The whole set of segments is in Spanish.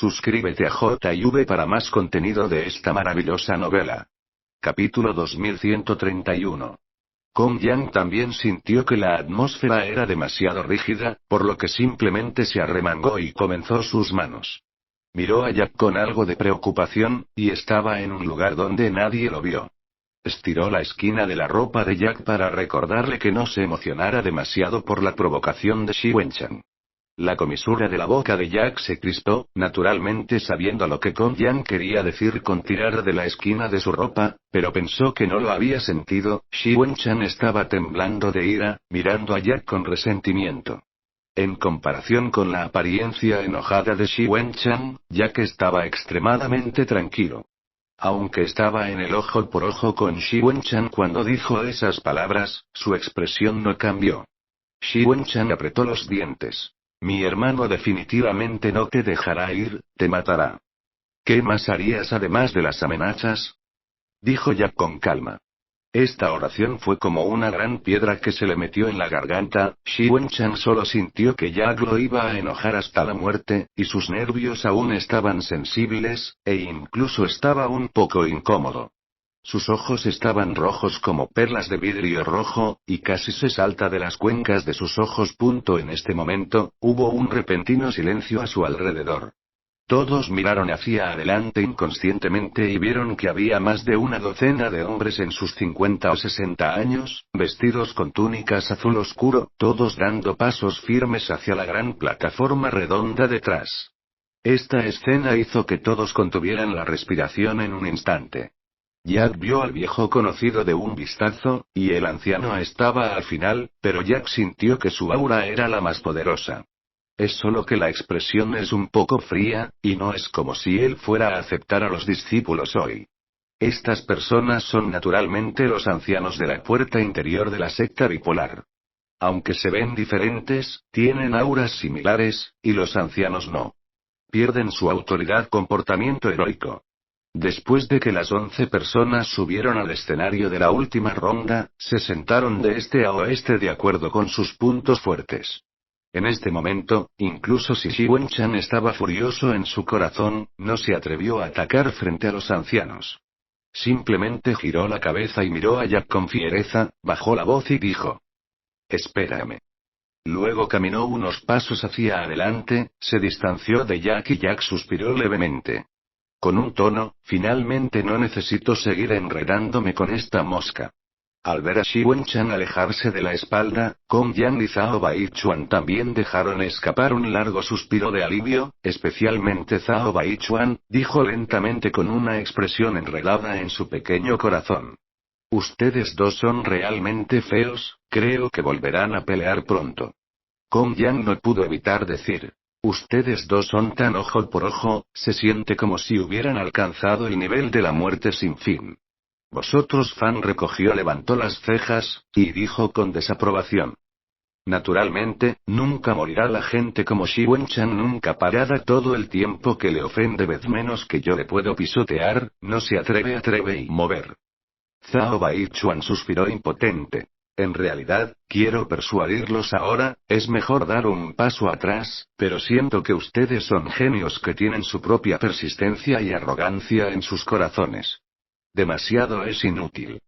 Suscríbete a JV para más contenido de esta maravillosa novela. Capítulo 2131. Kong Yang también sintió que la atmósfera era demasiado rígida, por lo que simplemente se arremangó y comenzó sus manos. Miró a Jack con algo de preocupación, y estaba en un lugar donde nadie lo vio. Estiró la esquina de la ropa de Jack para recordarle que no se emocionara demasiado por la provocación de Xi Wenchang. La comisura de la boca de Jack se crispó, naturalmente sabiendo lo que Kong Yang quería decir con tirar de la esquina de su ropa, pero pensó que no lo había sentido. Xi Wenchang estaba temblando de ira, mirando a Jack con resentimiento. En comparación con la apariencia enojada de Xi Wenchang, Jack estaba extremadamente tranquilo. Aunque estaba en el ojo por ojo con Xi Wenchang cuando dijo esas palabras, su expresión no cambió. Xi Wenchang apretó los dientes. Mi hermano definitivamente no te dejará ir, te matará. ¿Qué más harías además de las amenazas? Dijo Jack con calma. Esta oración fue como una gran piedra que se le metió en la garganta. Xi Wenchang solo sintió que Jack lo iba a enojar hasta la muerte, y sus nervios aún estaban sensibles, e incluso estaba un poco incómodo. Sus ojos estaban rojos como perlas de vidrio rojo, y casi se salta de las cuencas de sus ojos. En este momento, hubo un repentino silencio a su alrededor. Todos miraron hacia adelante inconscientemente y vieron que había más de una docena de hombres en sus 50 o 60 años, vestidos con túnicas azul oscuro, todos dando pasos firmes hacia la gran plataforma redonda detrás. Esta escena hizo que todos contuvieran la respiración en un instante. Jack vio al viejo conocido de un vistazo, y el anciano estaba al final, pero Jack sintió que su aura era la más poderosa. Es solo que la expresión es un poco fría, y no es como si él fuera a aceptar a los discípulos hoy. Estas personas son naturalmente los ancianos de la puerta interior de la secta bipolar. Aunque se ven diferentes, tienen auras similares, y los ancianos no. Pierden su autoridad, comportamiento heroico. Después de que las 11 personas subieron al escenario de la última ronda, se sentaron de este a oeste de acuerdo con sus puntos fuertes. En este momento, incluso si Xi Wenchang estaba furioso en su corazón, no se atrevió a atacar frente a los ancianos. Simplemente giró la cabeza y miró a Jack con fiereza, bajó la voz y dijo: «Espérame». Luego caminó unos pasos hacia adelante, se distanció de Jack y Jack suspiró levemente. Con un tono: «Finalmente no necesito seguir enredándome con esta mosca». Al ver a Xi Wenchang alejarse de la espalda, Kong Yang y Zhao Baichuan también dejaron escapar un largo suspiro de alivio, especialmente Zhao Baichuan, dijo lentamente con una expresión enredada en su pequeño corazón. «Ustedes dos son realmente feos, creo que volverán a pelear pronto». Kong Yang no pudo evitar decir: «Ustedes dos son tan ojo por ojo, se siente como si hubieran alcanzado el nivel de la muerte sin fin». «Vosotros». Fan levantó las cejas, y dijo con desaprobación: «Naturalmente, nunca morirá la gente como Xi Wenchang nunca parada todo el tiempo que le ofende vez menos que yo le puedo pisotear, no se atreve y mover». Zhao Baichuan suspiró impotente. «En realidad, quiero persuadirlos ahora, es mejor dar un paso atrás, pero siento que ustedes son genios que tienen su propia persistencia y arrogancia en sus corazones. Demasiado es inútil».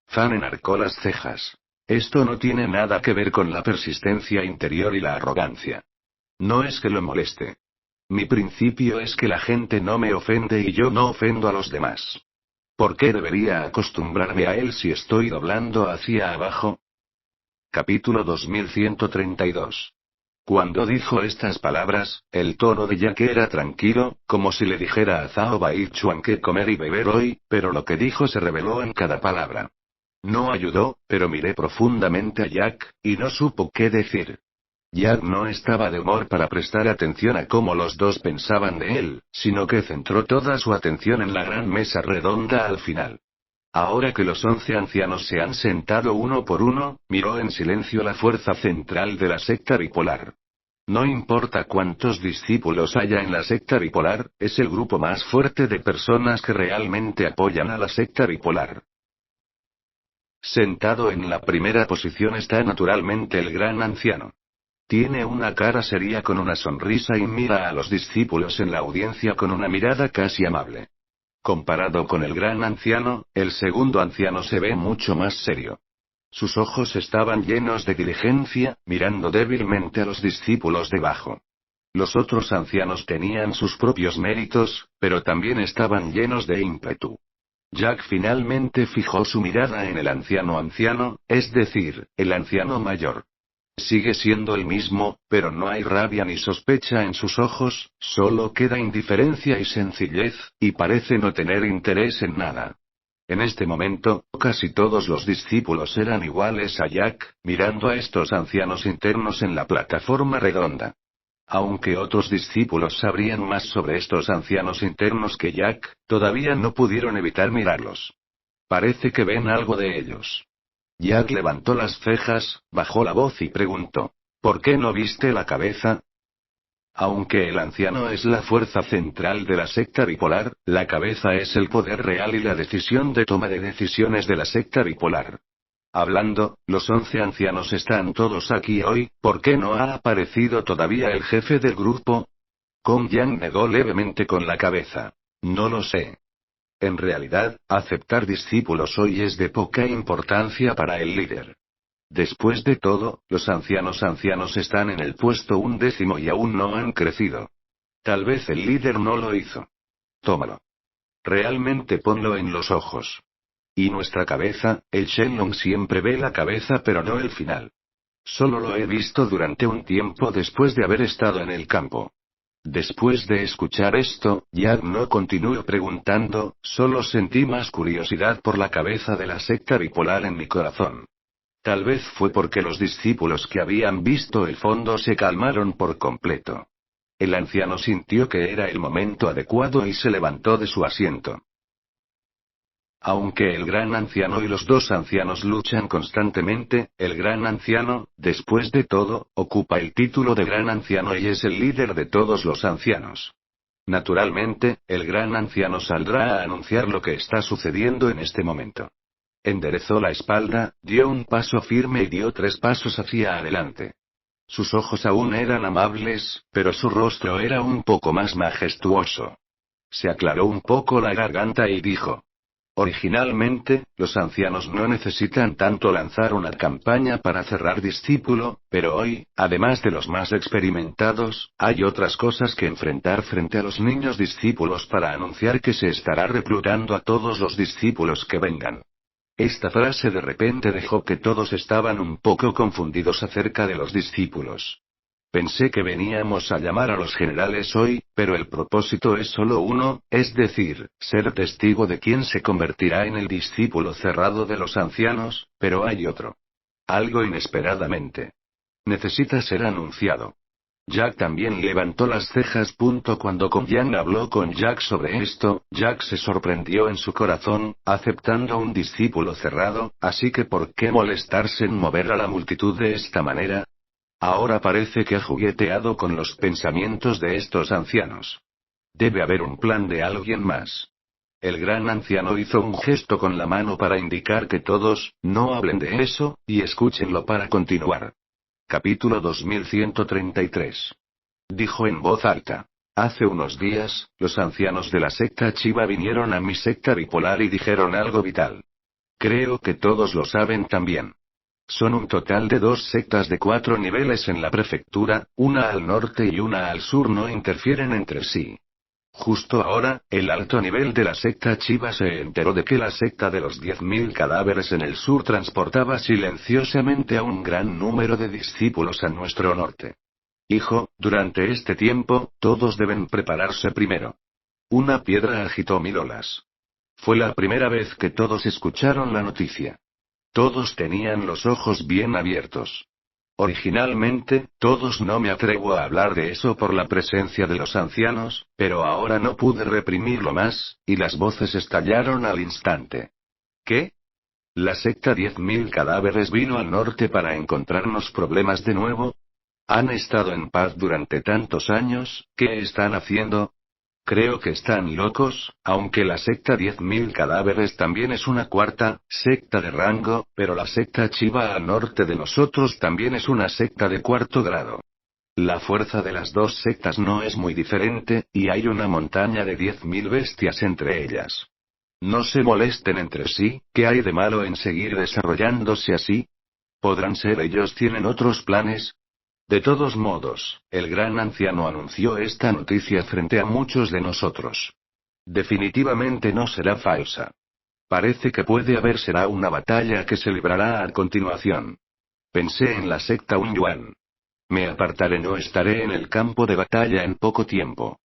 Fan enarcó las cejas. «Esto no tiene nada que ver con la persistencia interior y la arrogancia. No es que lo moleste. Mi principio es que la gente no me ofende y yo no ofendo a los demás. ¿Por qué debería acostumbrarme a él si estoy doblando hacia abajo?» Capítulo 2132. Cuando dijo estas palabras, el tono de Jack era tranquilo, como si le dijera a Zhao Baichuan qué comer y beber hoy, pero lo que dijo se reveló en cada palabra. No ayudó, pero miré profundamente a Jack, y no supo qué decir. Jack no estaba de humor para prestar atención a cómo los dos pensaban de él, sino que centró toda su atención en la gran mesa redonda al final. Ahora que los 11 ancianos se han sentado uno por uno, miró en silencio la fuerza central de la secta bipolar. No importa cuántos discípulos haya en la secta bipolar, es el grupo más fuerte de personas que realmente apoyan a la secta bipolar. Sentado en la primera posición está naturalmente el gran anciano. Tiene una cara seria con una sonrisa y mira a los discípulos en la audiencia con una mirada casi amable. Comparado con el gran anciano, el segundo anciano se ve mucho más serio. Sus ojos estaban llenos de diligencia, mirando débilmente a los discípulos debajo. Los otros ancianos tenían sus propios méritos, pero también estaban llenos de ímpetu. Jack finalmente fijó su mirada en el anciano, es decir, el anciano mayor. Sigue siendo el mismo, pero no hay rabia ni sospecha en sus ojos, solo queda indiferencia y sencillez, y parece no tener interés en nada. En este momento, casi todos los discípulos eran iguales a Jack, mirando a estos ancianos internos en la plataforma redonda. Aunque otros discípulos sabrían más sobre estos ancianos internos que Jack, todavía no pudieron evitar mirarlos. Parece que ven algo de ellos. Jack levantó las cejas, bajó la voz y preguntó: ¿por qué no viste la cabeza? Aunque el anciano es la fuerza central de la secta bipolar, la cabeza es el poder real y la decisión de toma de decisiones de la secta bipolar. Hablando, los 11 ancianos están todos aquí hoy, ¿por qué no ha aparecido todavía el jefe del grupo? Kong Yang negó levemente con la cabeza. No lo sé. En realidad, aceptar discípulos hoy es de poca importancia para el líder. Después de todo, los ancianos están en el puesto 11 y aún no han crecido. Tal vez el líder no lo hizo. Tómalo. Realmente ponlo en los ojos. Y nuestra cabeza, el Shenlong siempre ve la cabeza pero no el final. Solo lo he visto durante un tiempo después de haber estado en el campo. Después de escuchar esto, Jack no continuó preguntando, solo sentí más curiosidad por la cabeza de la secta bipolar en mi corazón. Tal vez fue porque los discípulos que habían visto el fondo se calmaron por completo. El anciano sintió que era el momento adecuado y se levantó de su asiento. Aunque el gran anciano y los dos ancianos luchan constantemente, el gran anciano, después de todo, ocupa el título de gran anciano y es el líder de todos los ancianos. Naturalmente, el gran anciano saldrá a anunciar lo que está sucediendo en este momento. Enderezó la espalda, dio un paso firme y dio 3 pasos hacia adelante. Sus ojos aún eran amables, pero su rostro era un poco más majestuoso. Se aclaró un poco la garganta y dijo: originalmente, los ancianos no necesitan tanto lanzar una campaña para cerrar discípulo, pero hoy, además de los más experimentados, hay otras cosas que enfrentar frente a los niños discípulos para anunciar que se estará reclutando a todos los discípulos que vengan. Esta frase de repente dejó que todos estaban un poco confundidos acerca de los discípulos. Pensé que veníamos a llamar a los generales hoy, pero el propósito es solo uno, es decir, ser testigo de quién se convertirá en el discípulo cerrado de los ancianos, pero hay otro. Algo inesperadamente. Necesita ser anunciado. Jack también levantó las cejas. Cuando Kong Yang habló con Jack sobre esto, Jack se sorprendió en su corazón, aceptando un discípulo cerrado, así que ¿por qué molestarse en mover a la multitud de esta manera? Ahora parece que ha jugueteado con los pensamientos de estos ancianos. Debe haber un plan de alguien más. El gran anciano hizo un gesto con la mano para indicar que todos, no hablen de eso, y escúchenlo para continuar. Capítulo 2133. Dijo en voz alta. Hace unos días, los ancianos de la secta Chiba vinieron a mi secta bipolar y dijeron algo vital. Creo que todos lo saben también. Son un total de 2 sectas de 4 niveles en la prefectura, una al norte y una al sur no interfieren entre sí. Justo ahora, el alto nivel de la secta Chiba se enteró de que la secta de los 10.000 cadáveres en el sur transportaba silenciosamente a un gran número de discípulos a nuestro norte. Hijo, durante este tiempo, todos deben prepararse primero. Una piedra agitó 1000 olas. Fue la primera vez que todos escucharon la noticia. Todos tenían los ojos bien abiertos. Originalmente, todos no me atrevo a hablar de eso por la presencia de los ancianos, pero ahora no pude reprimirlo más, y las voces estallaron al instante. ¿Qué? ¿La secta 10.000 cadáveres vino al norte para encontrarnos problemas de nuevo? ¿Han estado en paz durante tantos años? ¿Qué están haciendo? Creo que están locos, aunque la secta 10.000 cadáveres también es una cuarta secta de rango, pero la secta Chiva al norte de nosotros también es una secta de cuarto grado. La fuerza de las dos sectas no es muy diferente, y hay una montaña de 10.000 bestias entre ellas. No se molesten entre sí, ¿qué hay de malo en seguir desarrollándose así? ¿Podrán ser ellos tienen otros planes? De todos modos, el gran anciano anunció esta noticia frente a muchos de nosotros. Definitivamente no será falsa. Parece que puede haber será una batalla que se librará a continuación. Pensé en la secta Unyuan. Me apartaré, no estaré en el campo de batalla en poco tiempo.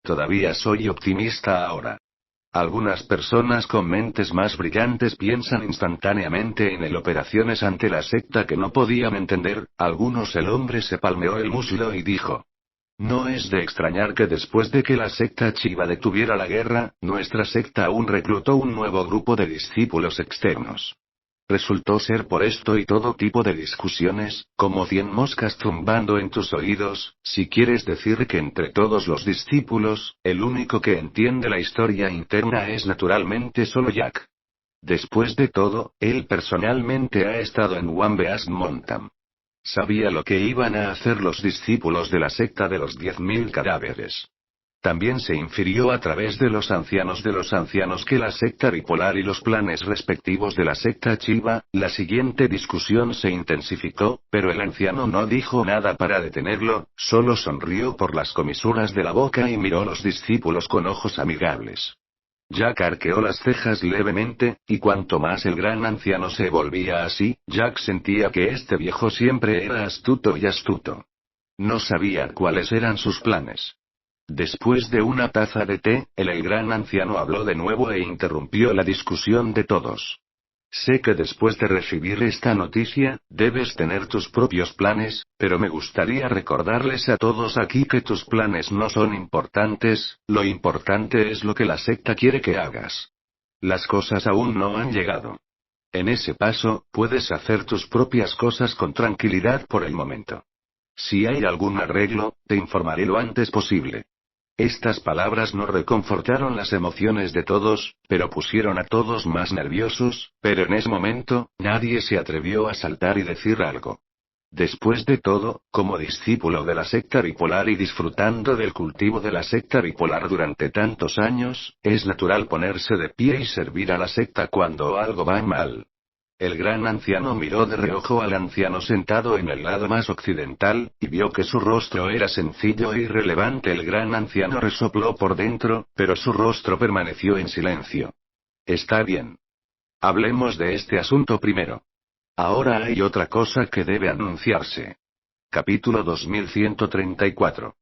Todavía soy optimista ahora. Algunas personas con mentes más brillantes piensan instantáneamente en el operaciones ante la secta que no podían entender, algunos el hombre se palmeó el muslo y dijo. No es de extrañar que después de que la secta Chiva detuviera la guerra, nuestra secta aún reclutó un nuevo grupo de discípulos externos. Resultó ser por esto y todo tipo de discusiones, como 100 moscas zumbando en tus oídos, si quieres decir que entre todos los discípulos, el único que entiende la historia interna es naturalmente solo Jack. Después de todo, él personalmente ha estado en Wambeast Mountain. Sabía lo que iban a hacer los discípulos de la secta de los 10.000 cadáveres. También se infirió a través de los ancianos que la secta bipolar y los planes respectivos de la secta Chiva. La siguiente discusión se intensificó, pero el anciano no dijo nada para detenerlo, solo sonrió por las comisuras de la boca y miró a los discípulos con ojos amigables. Jack arqueó las cejas levemente, y cuanto más el gran anciano se volvía así, Jack sentía que este viejo siempre era astuto y astuto. No sabía cuáles eran sus planes. Después de una taza de té, el gran anciano habló de nuevo e interrumpió la discusión de todos. Sé que después de recibir esta noticia, debes tener tus propios planes, pero me gustaría recordarles a todos aquí que tus planes no son importantes, lo importante es lo que la secta quiere que hagas. Las cosas aún no han llegado. En ese paso, puedes hacer tus propias cosas con tranquilidad por el momento. Si hay algún arreglo, te informaré lo antes posible. Estas palabras no reconfortaron las emociones de todos, pero pusieron a todos más nerviosos, pero en ese momento, nadie se atrevió a saltar y decir algo. Después de todo, como discípulo de la secta bipolar y disfrutando del cultivo de la secta bipolar durante tantos años, es natural ponerse de pie y servir a la secta cuando algo va mal. El gran anciano miró de reojo al anciano sentado en el lado más occidental, y vio que su rostro era sencillo e irrelevante. El gran anciano resopló por dentro, pero su rostro permaneció en silencio. Está bien. Hablemos de este asunto primero. Ahora hay otra cosa que debe anunciarse. Capítulo 2134.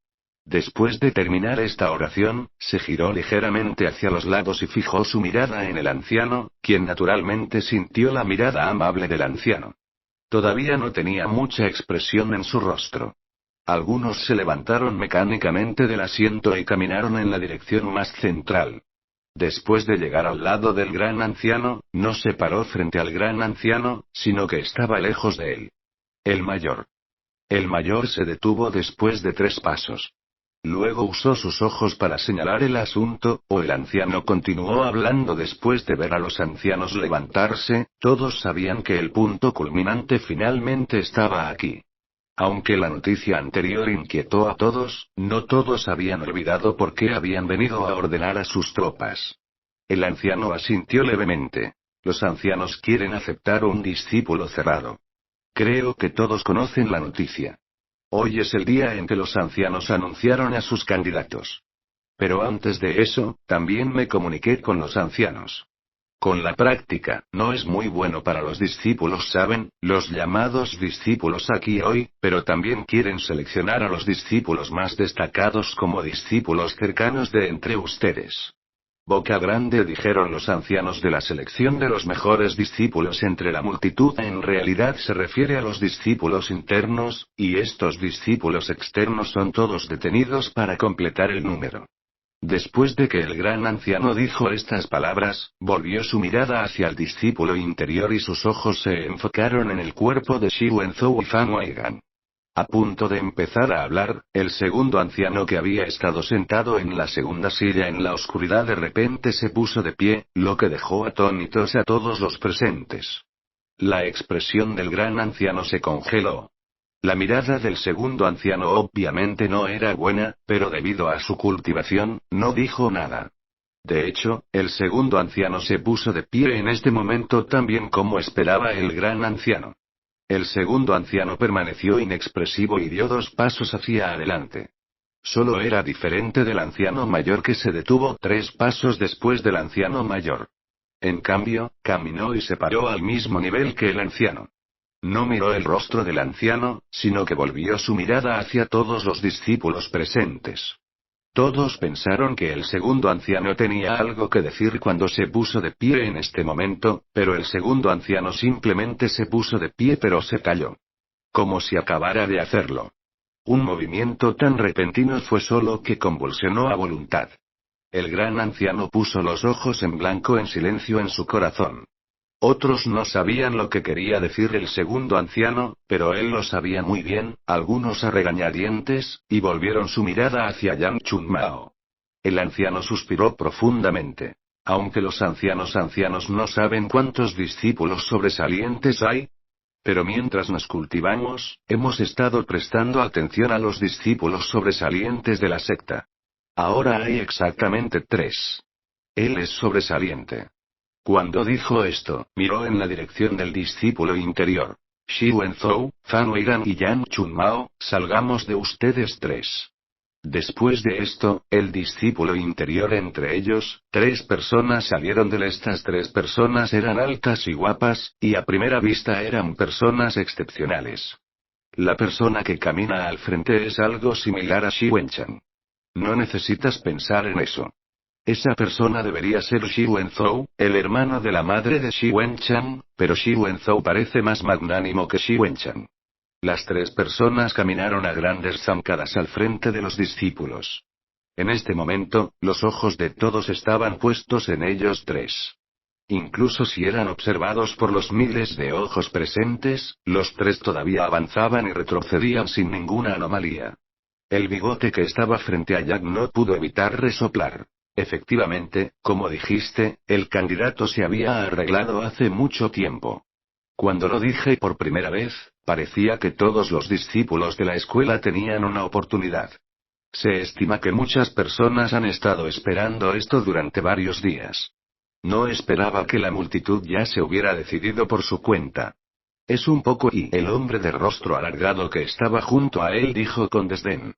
Después de terminar esta oración, se giró ligeramente hacia los lados y fijó su mirada en el anciano, quien naturalmente sintió la mirada amable del anciano. Todavía no tenía mucha expresión en su rostro. Algunos se levantaron mecánicamente del asiento y caminaron en la dirección más central. Después de llegar al lado del gran anciano, no se paró frente al gran anciano, sino que estaba lejos de él. El mayor. El mayor se detuvo después de 3 pasos. Luego usó sus ojos para señalar el asunto, o el anciano continuó hablando después de ver a los ancianos levantarse. Todos sabían que el punto culminante finalmente estaba aquí. Aunque la noticia anterior inquietó a todos, no todos habían olvidado por qué habían venido a ordenar a sus tropas. El anciano asintió levemente. Los ancianos quieren aceptar un discípulo cerrado. Creo que todos conocen la noticia. Hoy es el día en que los ancianos anunciaron a sus candidatos. Pero antes de eso, también me comuniqué con los ancianos. Con la práctica, no es muy bueno para los discípulos, ¿saben? Los llamados discípulos aquí hoy, pero también quieren seleccionar a los discípulos más destacados como discípulos cercanos de entre ustedes. Boca grande, dijeron los ancianos. De la selección de los mejores discípulos entre la multitud en realidad se refiere a los discípulos internos, y estos discípulos externos son todos detenidos para completar el número. Después de que el gran anciano dijo estas palabras, volvió su mirada hacia el discípulo interior y sus ojos se enfocaron en el cuerpo de Shi Wenzhou y Fan Weigan. A punto de empezar a hablar, el segundo anciano que había estado sentado en la segunda silla en la oscuridad de repente se puso de pie, lo que dejó atónitos a todos los presentes. La expresión del gran anciano se congeló. La mirada del segundo anciano obviamente no era buena, pero debido a su cultivación, no dijo nada. De hecho, el segundo anciano se puso de pie en este momento tan bien como esperaba el gran anciano. El segundo anciano permaneció inexpresivo y dio 2 pasos hacia adelante. Solo era diferente del anciano mayor que se detuvo 3 pasos después del anciano mayor. En cambio, caminó y se paró al mismo nivel que el anciano. No miró el rostro del anciano, sino que volvió su mirada hacia todos los discípulos presentes. Todos pensaron que el segundo anciano tenía algo que decir cuando se puso de pie en este momento, pero el segundo anciano simplemente se puso de pie pero se calló. Como si acabara de hacerlo. Un movimiento tan repentino fue solo que convulsionó a voluntad. El gran anciano puso los ojos en blanco en silencio en su corazón. Otros no sabían lo que quería decir el segundo anciano, pero él lo sabía muy bien, algunos a regañadientes, y volvieron su mirada hacia Yang Chunmao. El anciano suspiró profundamente. Aunque los ancianos no saben cuántos discípulos sobresalientes hay. Pero mientras nos cultivamos, hemos estado prestando atención a los discípulos sobresalientes de la secta. Ahora hay exactamente 3. Él es sobresaliente. Cuando dijo esto, miró en la dirección del discípulo interior. Xi Wenzhou, Fan Weiran y Yang Chunmao, salgamos de ustedes 3. Después de esto, el discípulo interior entre ellos, 3 personas salieron de él. Estas 3 personas eran altas y guapas, y a primera vista eran personas excepcionales. La persona que camina al frente es algo similar a Xi Wenchan. No necesitas pensar en eso. Esa persona debería ser Xi Wenzhou, el hermano de la madre de Xi Wenchan, pero Xi Wenzhou parece más magnánimo que Xi Wenchan. Las 3 personas caminaron a grandes zancadas al frente de los discípulos. En este momento, los ojos de todos estaban puestos en ellos 3. Incluso si eran observados por los miles de ojos presentes, los 3 todavía avanzaban y retrocedían sin ninguna anomalía. El bigote que estaba frente a Jack no pudo evitar resoplar. Efectivamente, como dijiste, el candidato se había arreglado hace mucho tiempo. Cuando lo dije por primera vez, parecía que todos los discípulos de la escuela tenían una oportunidad. Se estima que muchas personas han estado esperando esto durante varios días. No esperaba que la multitud ya se hubiera decidido por su cuenta. Es un poco y el hombre de rostro alargado que estaba junto a él dijo con desdén.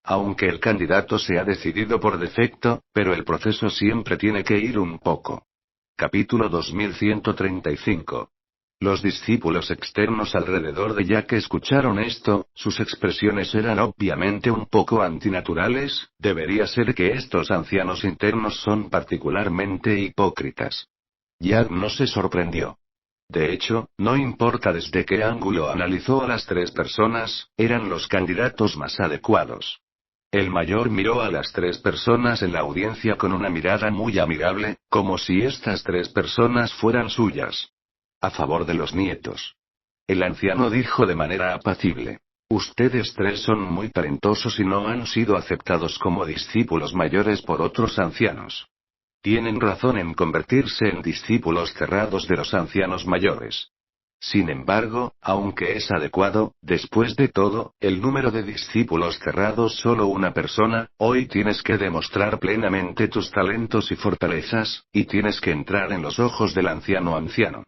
Aunque el candidato se ha decidido por defecto, pero el proceso siempre tiene que ir un poco. Capítulo 2135. Los discípulos externos alrededor de Jack escucharon esto, sus expresiones eran obviamente un poco antinaturales, debería ser que estos ancianos internos son particularmente hipócritas. Jack no se sorprendió. De hecho, no importa desde qué ángulo analizó a las 3 personas, eran los candidatos más adecuados. El mayor miró a las 3 personas en la audiencia con una mirada muy amigable, como si estas 3 personas fueran suyas. A favor de los nietos. El anciano dijo de manera apacible. Ustedes 3 son muy talentosos y no han sido aceptados como discípulos mayores por otros ancianos. Tienen razón en convertirse en discípulos cerrados de los ancianos mayores. Sin embargo, aunque es adecuado, después de todo, el número de discípulos cerrados solo una persona, hoy tienes que demostrar plenamente tus talentos y fortalezas, y tienes que entrar en los ojos del anciano.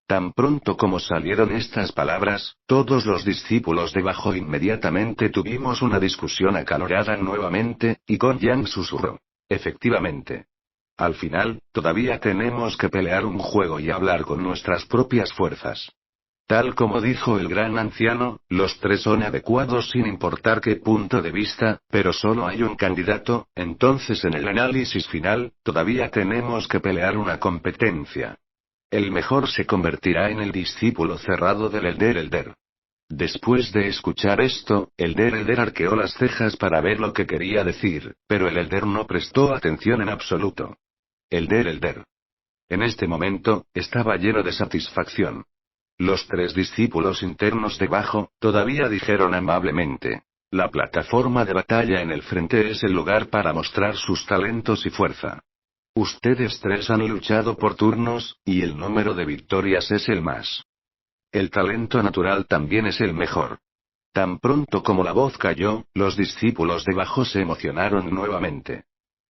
Tan pronto como salieron estas palabras, todos los discípulos debajo inmediatamente tuvimos una discusión acalorada nuevamente, y Gong Yang susurró. Efectivamente. Al final, todavía tenemos que pelear un juego y hablar con nuestras propias fuerzas. Tal como dijo el gran anciano, los 3 son adecuados sin importar qué punto de vista, pero solo hay un candidato, entonces en el análisis final, todavía tenemos que pelear una competencia. El mejor se convertirá en el discípulo cerrado del Elder. Después de escuchar esto, el Elder arqueó las cejas para ver lo que quería decir, pero el Elder no prestó atención en absoluto. El Elder. En este momento, estaba lleno de satisfacción. Los tres discípulos internos debajo, todavía dijeron amablemente. La plataforma de batalla en el frente es el lugar para mostrar sus talentos y fuerza. Ustedes tres han luchado por turnos, y el número de victorias es el más. El talento natural también es el mejor. Tan pronto como la voz cayó, los discípulos debajo se emocionaron nuevamente.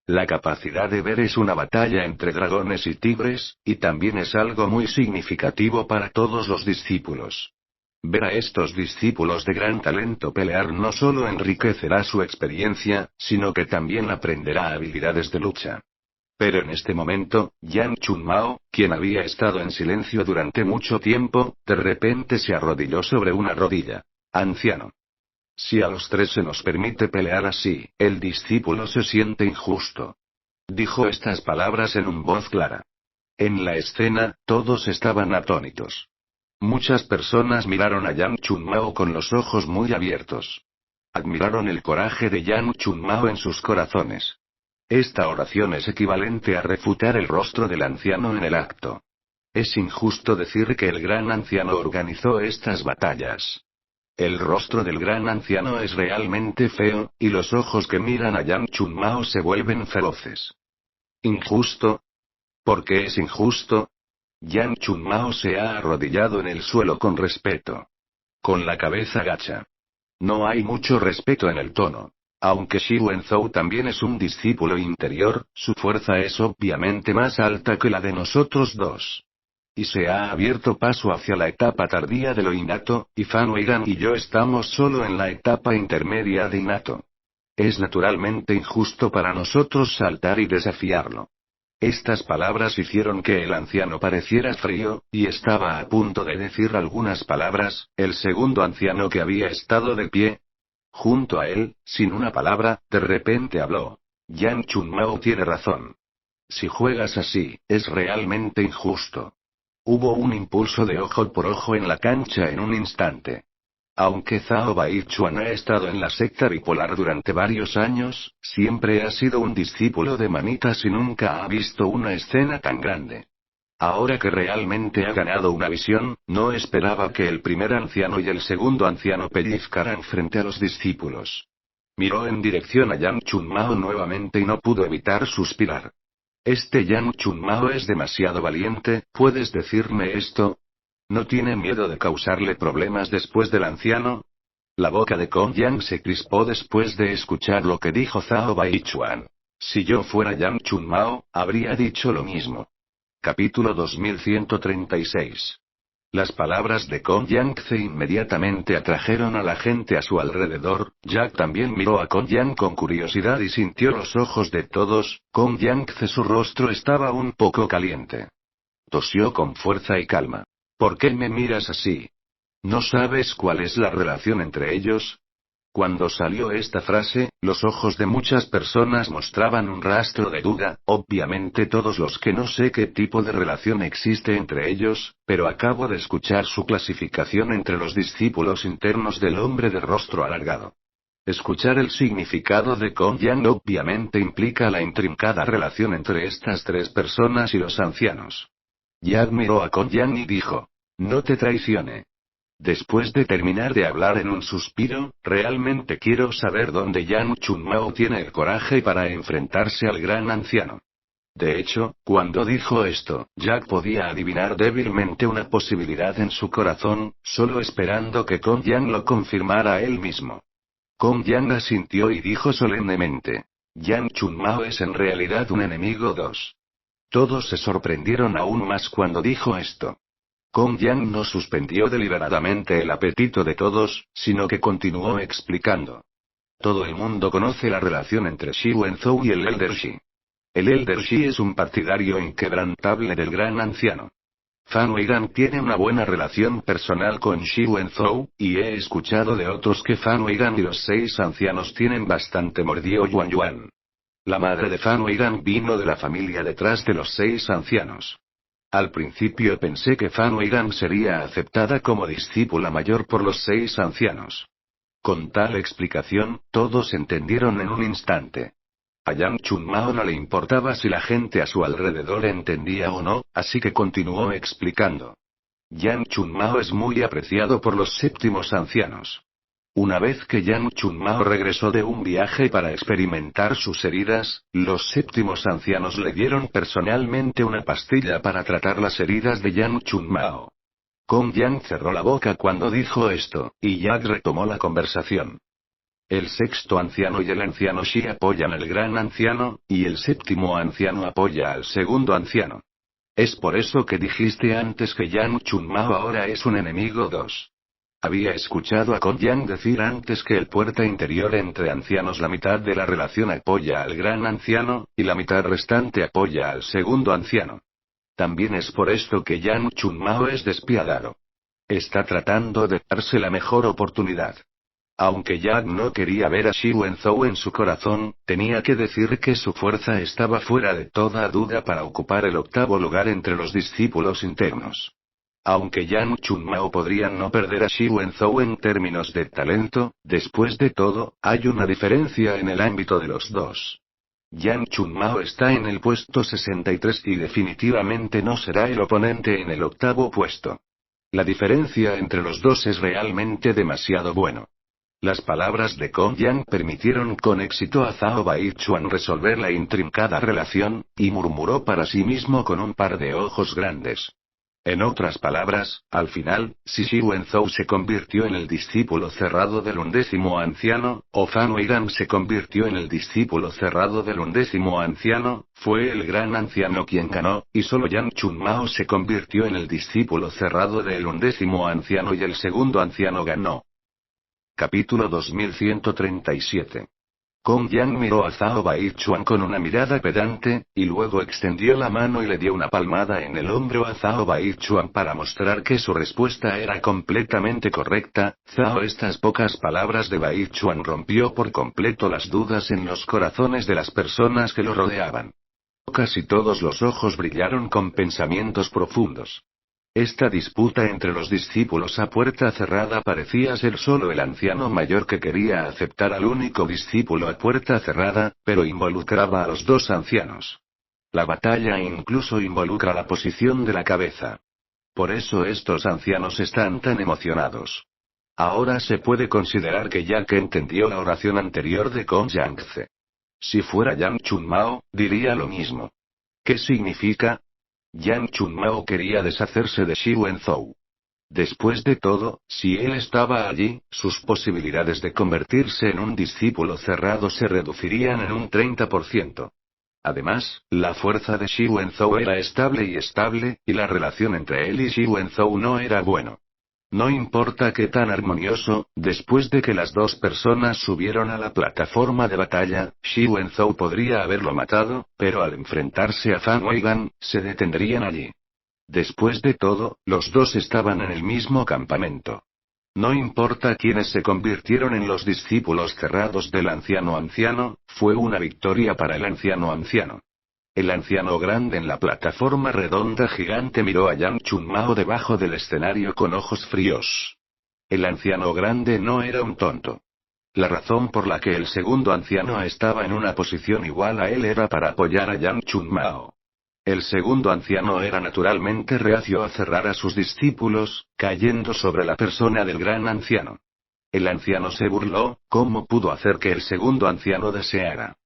La capacidad de ver es una batalla entre dragones y tigres, y también es algo muy significativo para todos los discípulos. Ver a estos discípulos de gran talento pelear no solo enriquecerá su experiencia, sino que también aprenderá habilidades de lucha. Pero en este momento, Yang Chunmao, quien había estado en silencio durante mucho tiempo, de repente se arrodilló sobre una rodilla. Anciano. Si a los tres se nos permite pelear así, el discípulo se siente injusto. Dijo estas palabras en una voz clara. En la escena, todos estaban atónitos. Muchas personas miraron a Yang Chunmao con los ojos muy abiertos. Admiraron el coraje de Yang Chunmao en sus corazones. Esta oración es equivalente a refutar el rostro del anciano en el acto. Es injusto decir que el gran anciano organizó estas batallas. El rostro del gran anciano es realmente feo, y los ojos que miran a Yang Chunmao se vuelven feroces. ¿Injusto? ¿Por qué es injusto? Yang Chunmao se ha arrodillado en el suelo con respeto. Con la cabeza gacha. No hay mucho respeto en el tono. Aunque Xi Wenzhou también es un discípulo interior, su fuerza es obviamente más alta que la de nosotros dos. Y se ha abierto paso hacia la etapa tardía de lo innato, y Fan Weigan y yo estamos solo en la etapa intermedia de innato. Es naturalmente injusto para nosotros saltar y desafiarlo. Estas palabras hicieron que el anciano pareciera frío, y estaba a punto de decir algunas palabras, el segundo anciano que había estado de pie. Junto a él, sin una palabra, de repente habló. Yang Chunmao tiene razón. Si juegas así, es realmente injusto. Hubo un impulso de ojo por ojo en la cancha en un instante. Aunque Zhao Baichuan ha estado en la secta bipolar durante varios años, siempre ha sido un discípulo de manitas y nunca ha visto una escena tan grande. Ahora que realmente ha ganado una visión, no esperaba que el primer anciano y el segundo anciano pellizcaran frente a los discípulos. Miró en dirección a Yang Chunmao nuevamente y no pudo evitar suspirar. Este Yang Chunmao es demasiado valiente, ¿puedes decirme esto? ¿No tiene miedo de causarle problemas después del anciano? La boca de Kong Yang se crispó después de escuchar lo que dijo Zhao Baichuan. Si yo fuera Yang Chunmao, habría dicho lo mismo. Capítulo 2136. Las palabras de Kong Yang inmediatamente atrajeron a la gente a su alrededor. Jack también miró a Kong Yang con curiosidad y sintió los ojos de todos. Kong Yang su rostro estaba un poco caliente. Tosió con fuerza y calma. ¿Por qué me miras así? ¿No sabes cuál es la relación entre ellos? Cuando salió esta frase, los ojos de muchas personas mostraban un rastro de duda, obviamente todos los que no sé qué tipo de relación existe entre ellos, pero acabo de escuchar su clasificación entre los discípulos internos del hombre de rostro alargado. Escuchar el significado de Kong Yang obviamente implica la intrincada relación entre estas tres personas y los ancianos. Yang miró a Kong Yang y dijo: no te traicione. Después de terminar de hablar en un suspiro, realmente quiero saber dónde Yang Chunmao tiene el coraje para enfrentarse al gran anciano. De hecho, cuando dijo esto, Jack podía adivinar débilmente una posibilidad en su corazón, solo esperando que Kong Yang lo confirmara él mismo. Kong Yang asintió y dijo solemnemente: Yang Chunmao es en realidad un enemigo 2. Todos se sorprendieron aún más cuando dijo esto. Kong Yang no suspendió deliberadamente el apetito de todos, sino que continuó explicando. Todo el mundo conoce la relación entre Xi Wenzhou y el Elder Shi. El Elder Shi es un partidario inquebrantable del gran anciano. Fan Weigan tiene una buena relación personal con Xi Wenzhou, y he escuchado de otros que Fan Weigan y los 6 ancianos tienen bastante mordió Yuan Yuan. La madre de Fan Weigan vino de la familia detrás de los 6 ancianos. Al principio pensé que Fan Weigan sería aceptada como discípula mayor por los 6 ancianos. Con tal explicación, todos entendieron en un instante. A Yang Chunmao no le importaba si la gente a su alrededor entendía o no, así que continuó explicando. Yang Chunmao es muy apreciado por los séptimos ancianos. Una vez que Yang Chunmao regresó de un viaje para experimentar sus heridas, los séptimos ancianos le dieron personalmente una pastilla para tratar las heridas de Yang Chunmao. Kong Yang cerró la boca cuando dijo esto, y Yang retomó la conversación. El sexto anciano y el anciano Shi apoyan al gran anciano, y el séptimo anciano apoya al segundo anciano. Es por eso que dijiste antes que Yang Chunmao ahora es un enemigo 2. Había escuchado a Kong Yang decir antes que el puerta interior entre ancianos la mitad de la relación apoya al gran anciano, y la mitad restante apoya al segundo anciano. También es por esto que Yang Chunmao es despiadado. Está tratando de darse la mejor oportunidad. Aunque Yang no quería ver a Shi Wenzhou en su corazón, tenía que decir que su fuerza estaba fuera de toda duda para ocupar el octavo lugar entre los discípulos internos. Aunque Yang Chunmao podría no perder a Shi Wenzhou en términos de talento, después de todo, hay una diferencia en el ámbito de los dos. Yang Chunmao está en el puesto 63 y definitivamente no será el oponente en el octavo puesto. La diferencia entre los dos es realmente demasiado bueno. Las palabras de Kong Yang permitieron con éxito a Zhao Baichuan resolver la intrincada relación, y murmuró para sí mismo con un par de ojos grandes. En otras palabras, al final, si Shi Wenzhou se convirtió en el discípulo cerrado del 11º anciano, o Fan Weigan se convirtió en el discípulo cerrado del 11º anciano, fue el gran anciano quien ganó, y solo Yang Chunmao se convirtió en el discípulo cerrado del 11º anciano y el segundo anciano ganó. Capítulo 2137. Kong Yang miró a Zhao Baichuan con una mirada pedante, y luego extendió la mano y le dio una palmada en el hombro a Zhao Baichuan para mostrar que su respuesta era completamente correcta. Estas pocas palabras de Baichuan rompió por completo las dudas en los corazones de las personas que lo rodeaban. Casi todos los ojos brillaron con pensamientos profundos. Esta disputa entre los discípulos a puerta cerrada parecía ser solo el anciano mayor que quería aceptar al único discípulo a puerta cerrada, pero involucraba a los dos ancianos. La batalla incluso involucra la posición de la cabeza. Por eso estos ancianos están tan emocionados. Ahora se puede considerar que Yang entendió la oración anterior de Kong Yang. Si fuera Yang Chunmao, diría lo mismo. ¿Qué significa? Yang Chunmao quería deshacerse de Shi Wenzhou. Después de todo, si él estaba allí, sus posibilidades de convertirse en un discípulo cerrado se reducirían en un 30%. Además, la fuerza de Shi Wenzhou era estable, y la relación entre él y Shi Wenzhou no era bueno. No importa qué tan armonioso, después de que las dos personas subieron a la plataforma de batalla, Shi Wenzhou podría haberlo matado, pero al enfrentarse a Fan Weigan, se detendrían allí. Después de todo, los dos estaban en el mismo campamento. No importa quiénes se convirtieron en los discípulos cerrados del anciano, fue una victoria para el anciano. El anciano grande en la plataforma redonda gigante miró a Yang Chunmao debajo del escenario con ojos fríos. El anciano grande no era un tonto. La razón por la que el segundo anciano estaba en una posición igual a él era para apoyar a Yang Chunmao. El segundo anciano era naturalmente reacio a cerrar a sus discípulos, cayendo sobre la persona del gran anciano. El anciano se burló, ¿cómo pudo hacer que el segundo anciano deseara?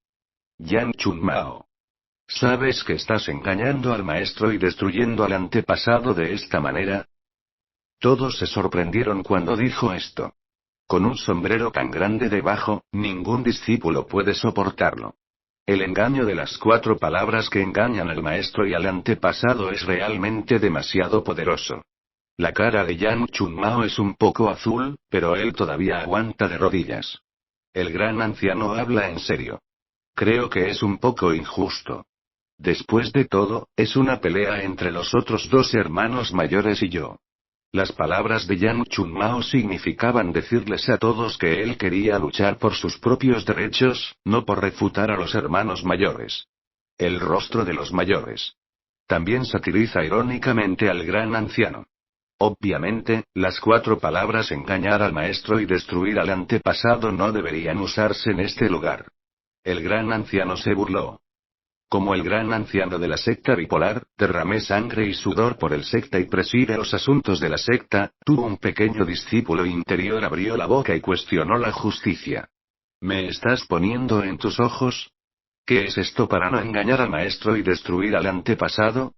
Yang Chunmao. ¿Sabes que estás engañando al maestro y destruyendo al antepasado de esta manera? Todos se sorprendieron cuando dijo esto. Con un sombrero tan grande debajo, ningún discípulo puede soportarlo. El engaño de las 4 palabras que engañan al maestro y al antepasado es realmente demasiado poderoso. La cara de Yang Chunmao es un poco azul, pero él todavía aguanta de rodillas. El gran anciano habla en serio. Creo que es un poco injusto. Después de todo, es una pelea entre los otros 2 hermanos mayores y yo. Las palabras de Yang Chunmao significaban decirles a todos que él quería luchar por sus propios derechos, no por refutar a los hermanos mayores. El rostro de los mayores. También satiriza irónicamente al gran anciano. Obviamente, las 4 palabras engañar al maestro y destruir al antepasado no deberían usarse en este lugar. El gran anciano se burló. Como el gran anciano de la secta bipolar, derramé sangre y sudor por el secta y preside los asuntos de la secta, tuvo un pequeño discípulo interior abrió la boca y cuestionó la justicia. ¿Me estás poniendo en tus ojos? ¿Qué es esto para no engañar al maestro y destruir al antepasado?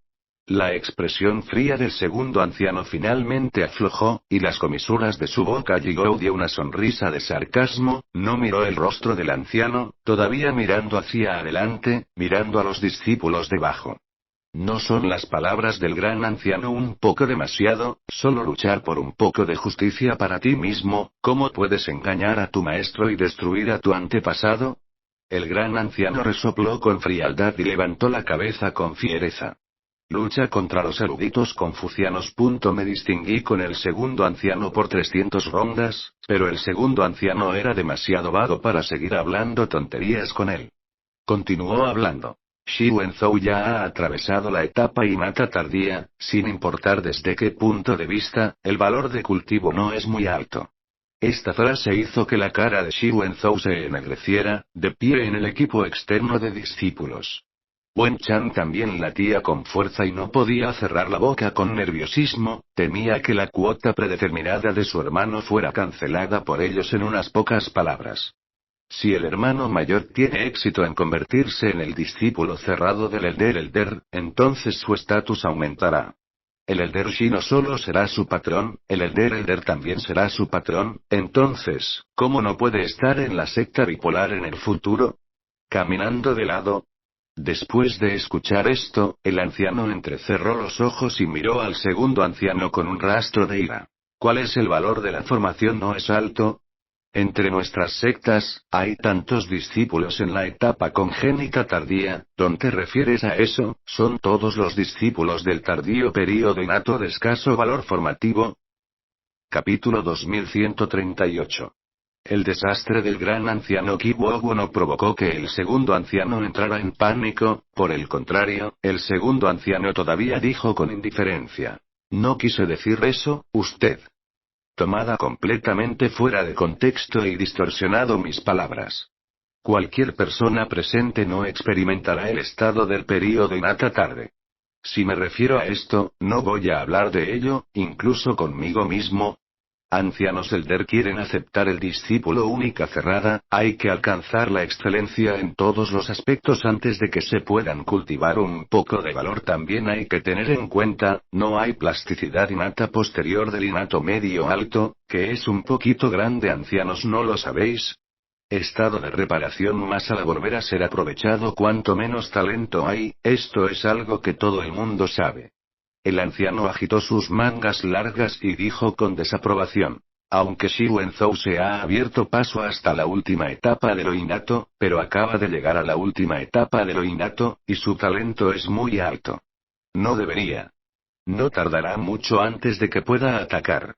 La expresión fría del segundo anciano finalmente aflojó, y las comisuras de su boca llegó dio una sonrisa de sarcasmo, no miró el rostro del anciano, todavía mirando hacia adelante, mirando a los discípulos debajo. ¿No son las palabras del gran anciano un poco demasiado? Solo luchar por un poco de justicia para ti mismo, ¿cómo puedes engañar a tu maestro y destruir a tu antepasado? El gran anciano resopló con frialdad y levantó la cabeza con fiereza. Lucha contra los eruditos confucianos. Me distinguí con el segundo anciano por 300 rondas, pero el segundo anciano era demasiado vago para seguir hablando tonterías con él. Continuó hablando. Xi Wenzhou ya ha atravesado la etapa innata tardía, sin importar desde qué punto de vista, el valor de cultivo no es muy alto. Esta frase hizo que la cara de Xi Wenzhou se ennegreciera, de pie en el equipo externo de discípulos. Wen Chan también latía con fuerza y no podía cerrar la boca con nerviosismo, temía que la cuota predeterminada de su hermano fuera cancelada por ellos en unas pocas palabras. Si el hermano mayor tiene éxito en convertirse en el discípulo cerrado del Elder, entonces su estatus aumentará. El Elder Shi no solo será su patrón, el Elder también será su patrón, entonces, ¿cómo no puede estar en la secta bipolar en el futuro? Caminando de lado. Después de escuchar esto, el anciano entrecerró los ojos y miró al segundo anciano con un rastro de ira. ¿Cuál es el valor de la formación? ¿No es alto? Entre nuestras sectas, hay tantos discípulos en la etapa congénita tardía, ¿dónde te refieres a eso? ¿Son todos los discípulos del tardío período innato de escaso valor formativo? Capítulo 2138. El desastre del gran anciano Kiwogo no provocó que el segundo anciano entrara en pánico, por el contrario, el segundo anciano todavía dijo con indiferencia. No quise decir eso, usted. Tomada completamente fuera de contexto y distorsionado mis palabras. Cualquier persona presente no experimentará el estado del período innata tarde. Si me refiero a esto, no voy a hablar de ello, incluso conmigo mismo. Ancianos Elder quieren aceptar el discípulo única cerrada, hay que alcanzar la excelencia en todos los aspectos antes de que se puedan cultivar un poco de valor. También hay que tener en cuenta, no hay plasticidad innata posterior del innato medio alto, que es un poquito grande. Ancianos, ¿no lo sabéis? Estado de reparación más al volver a ser aprovechado. Cuanto menos talento hay, esto es algo que todo el mundo sabe. El anciano agitó sus mangas largas y dijo con desaprobación. Aunque Xi Wenzhou se ha abierto paso hasta la última etapa de lo innato, pero acaba de llegar a la última etapa de lo innato, y su talento es muy alto. No debería. No tardará mucho antes de que pueda atacar.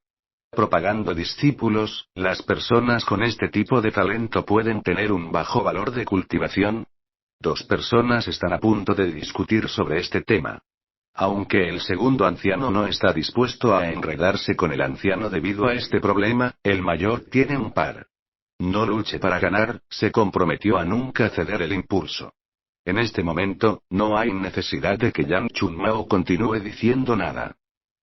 Propagando discípulos, las personas con este tipo de talento pueden tener un bajo valor de cultivación. Dos personas están a punto de discutir sobre este tema. Aunque el segundo anciano no está dispuesto a enredarse con el anciano debido a este problema, el mayor tiene un par. No luche para ganar, se comprometió a nunca ceder el impulso. En este momento, no hay necesidad de que Yang Chunmao continúe diciendo nada.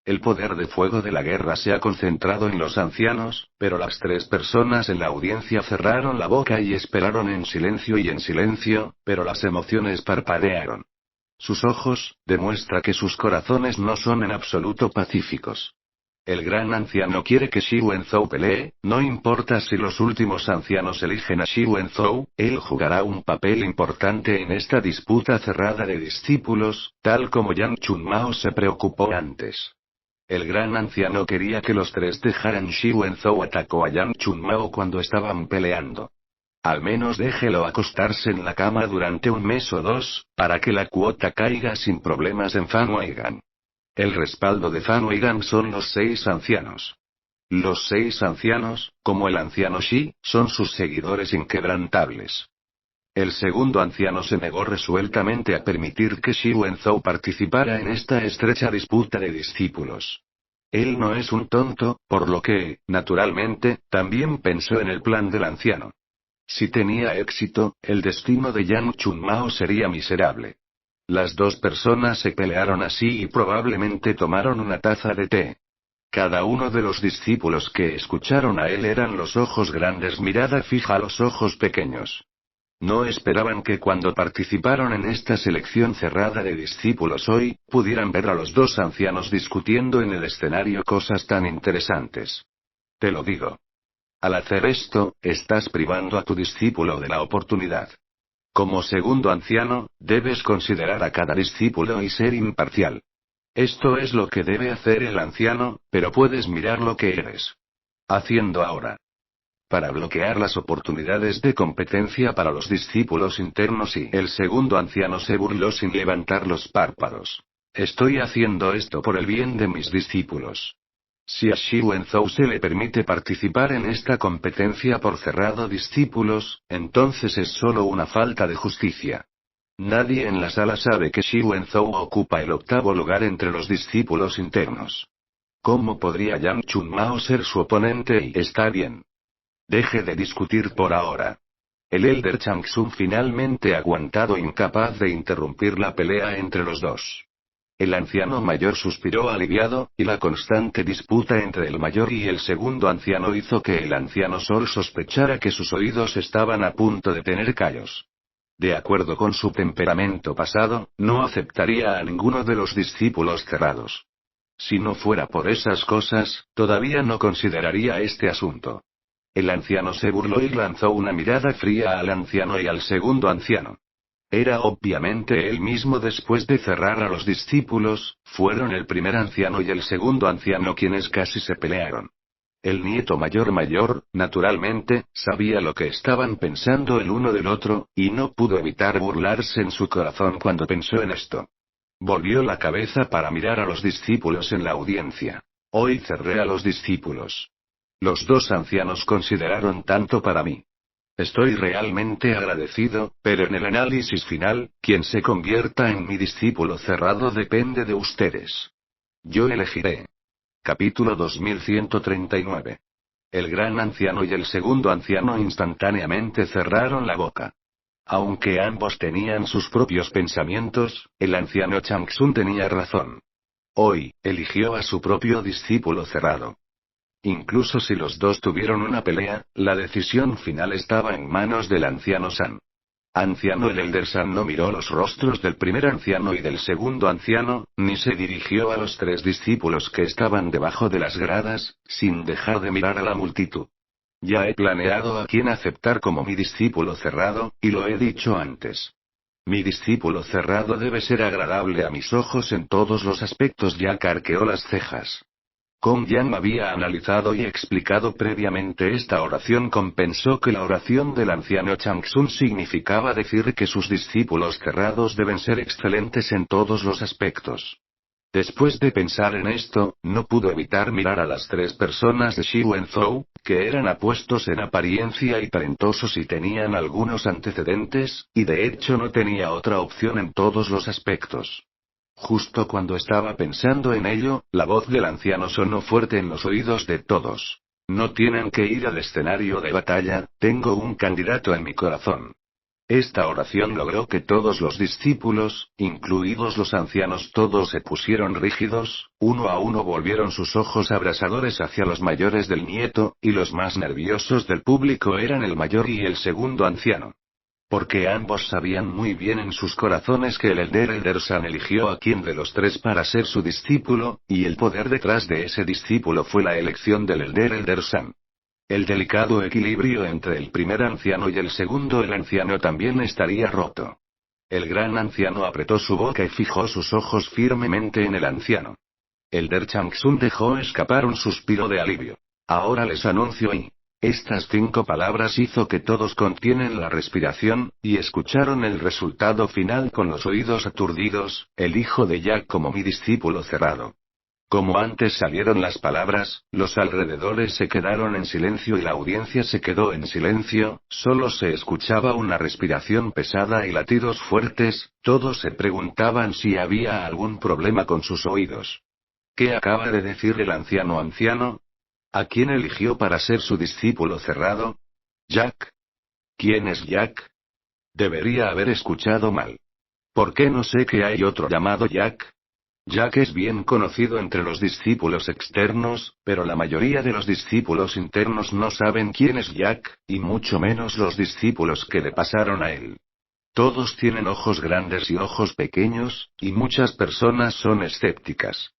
El poder de fuego de la guerra se ha concentrado en los ancianos, pero las tres personas en la audiencia cerraron la boca y esperaron en silencio, pero las emociones parpadearon. Sus ojos, demuestra que sus corazones no son en absoluto pacíficos. El gran anciano quiere que Xi Wenzhou pelee, no importa si los últimos ancianos eligen a Xi Wenzhou, él jugará un papel importante en esta disputa cerrada de discípulos, tal como Yang Chunmao se preocupó antes. El gran anciano quería que los tres dejaran. Xi Wenzhou atacó a Yang Chunmao cuando estaban peleando. Al menos déjelo acostarse en la cama durante un mes o dos, para que la cuota caiga sin problemas en Fan Weigan. El respaldo de Fan Weigan son los 6 ancianos. Los 6 ancianos, como el anciano Xi, son sus seguidores inquebrantables. El segundo anciano se negó resueltamente a permitir que Xi Wenzhou participara en esta estrecha disputa de discípulos. Él no es un tonto, por lo que, naturalmente, también pensó en el plan del anciano. Si tenía éxito, el destino de Yang Chunmao sería miserable. Las dos personas se pelearon así y probablemente tomaron una taza de té. Cada uno de los discípulos que escucharon a él eran los ojos grandes, mirada fija a los ojos pequeños. No esperaban que cuando participaron en esta selección cerrada de discípulos hoy, pudieran ver a los dos ancianos discutiendo en el escenario cosas tan interesantes. Te lo digo. Al hacer esto, estás privando a tu discípulo de la oportunidad. Como segundo anciano, debes considerar a cada discípulo y ser imparcial. Esto es lo que debe hacer el anciano, pero puedes mirar lo que eres haciendo ahora. Para bloquear las oportunidades de competencia para los discípulos internos y el segundo anciano se burló sin levantar los párpados. Estoy haciendo esto por el bien de mis discípulos. Si a Xi Wenzhou se le permite participar en esta competencia por cerrado discípulos, entonces es solo una falta de justicia. Nadie en la sala sabe que Xi Wenzhou ocupa el 8º lugar entre los discípulos internos. ¿Cómo podría Yang Chunmao ser su oponente? Y está bien. Deje de discutir por ahora. El Elder Changsun finalmente aguantado, incapaz de interrumpir la pelea entre los dos. El anciano mayor suspiró aliviado, y la constante disputa entre el mayor y el segundo anciano hizo que el anciano Sol sospechara que sus oídos estaban a punto de tener callos. De acuerdo con su temperamento pasado, no aceptaría a ninguno de los discípulos cerrados. Si no fuera por esas cosas, todavía no consideraría este asunto. El anciano se burló y lanzó una mirada fría al anciano y al segundo anciano. Era obviamente él mismo. Después de cerrar a los discípulos, fueron el primer anciano y el segundo anciano quienes casi se pelearon. El nieto mayor, naturalmente, sabía lo que estaban pensando el uno del otro, y no pudo evitar burlarse en su corazón cuando pensó en esto. Volvió la cabeza para mirar a los discípulos en la audiencia. Hoy cerré a los discípulos. Los dos ancianos consideraron tanto para mí. Estoy realmente agradecido, pero en el análisis final, quien se convierta en mi discípulo cerrado depende de ustedes. Yo elegiré. Capítulo 2139. El gran anciano y el segundo anciano instantáneamente cerraron la boca. Aunque ambos tenían sus propios pensamientos, el anciano Changsun tenía razón. Hoy, eligió a su propio discípulo cerrado. Incluso si los dos tuvieron una pelea, la decisión final estaba en manos del anciano San. Anciano. El Elder San no miró los rostros del primer anciano y del segundo anciano, ni se dirigió a los tres discípulos que estaban debajo de las gradas, sin dejar de mirar a la multitud. Ya he planeado a quién aceptar como mi discípulo cerrado, y lo he dicho antes. Mi discípulo cerrado debe ser agradable a mis ojos en todos los aspectos. Ya arqueó las cejas. Kong Yang había analizado y explicado previamente esta oración. Pensó que la oración del anciano Changsun significaba decir que sus discípulos cerrados deben ser excelentes en todos los aspectos. Después de pensar en esto, no pudo evitar mirar a las tres personas de Xi Wenzhou, que eran apuestos en apariencia y talentosos y tenían algunos antecedentes, y de hecho no tenía otra opción en todos los aspectos. Justo cuando estaba pensando en ello, la voz del anciano sonó fuerte en los oídos de todos. No tienen que ir al escenario de batalla, tengo un candidato en mi corazón. Esta oración logró que todos los discípulos, incluidos los ancianos, todos se pusieron rígidos, uno a uno volvieron sus ojos abrasadores hacia los mayores del nieto, y los más nerviosos del público eran el mayor y el segundo anciano. Porque ambos sabían muy bien en sus corazones que el Elder San eligió a quien de los tres para ser su discípulo, y el poder detrás de ese discípulo fue la elección del Elder San. El delicado equilibrio entre el primer anciano y el segundo el anciano también estaría roto. El gran anciano apretó su boca y fijó sus ojos firmemente en el anciano. Elder Changsun dejó escapar un suspiro de alivio. Ahora les anuncio y... Estas 5 palabras hizo que todos contienen la respiración, y escucharon el resultado final con los oídos aturdidos: elijo de Jack como mi discípulo cerrado. Como antes salieron las palabras, los alrededores se quedaron en silencio y la audiencia se quedó en silencio, solo se escuchaba una respiración pesada y latidos fuertes, todos se preguntaban si había algún problema con sus oídos. ¿Qué acaba de decir el anciano? ¿A quién eligió para ser su discípulo cerrado? ¿Jack? ¿Quién es Jack? Debería haber escuchado mal. ¿Por qué no sé que hay otro llamado Jack? Jack es bien conocido entre los discípulos externos, pero la mayoría de los discípulos internos no saben quién es Jack, y mucho menos los discípulos que le pasaron a él. Todos tienen ojos grandes y ojos pequeños, y muchas personas son escépticas.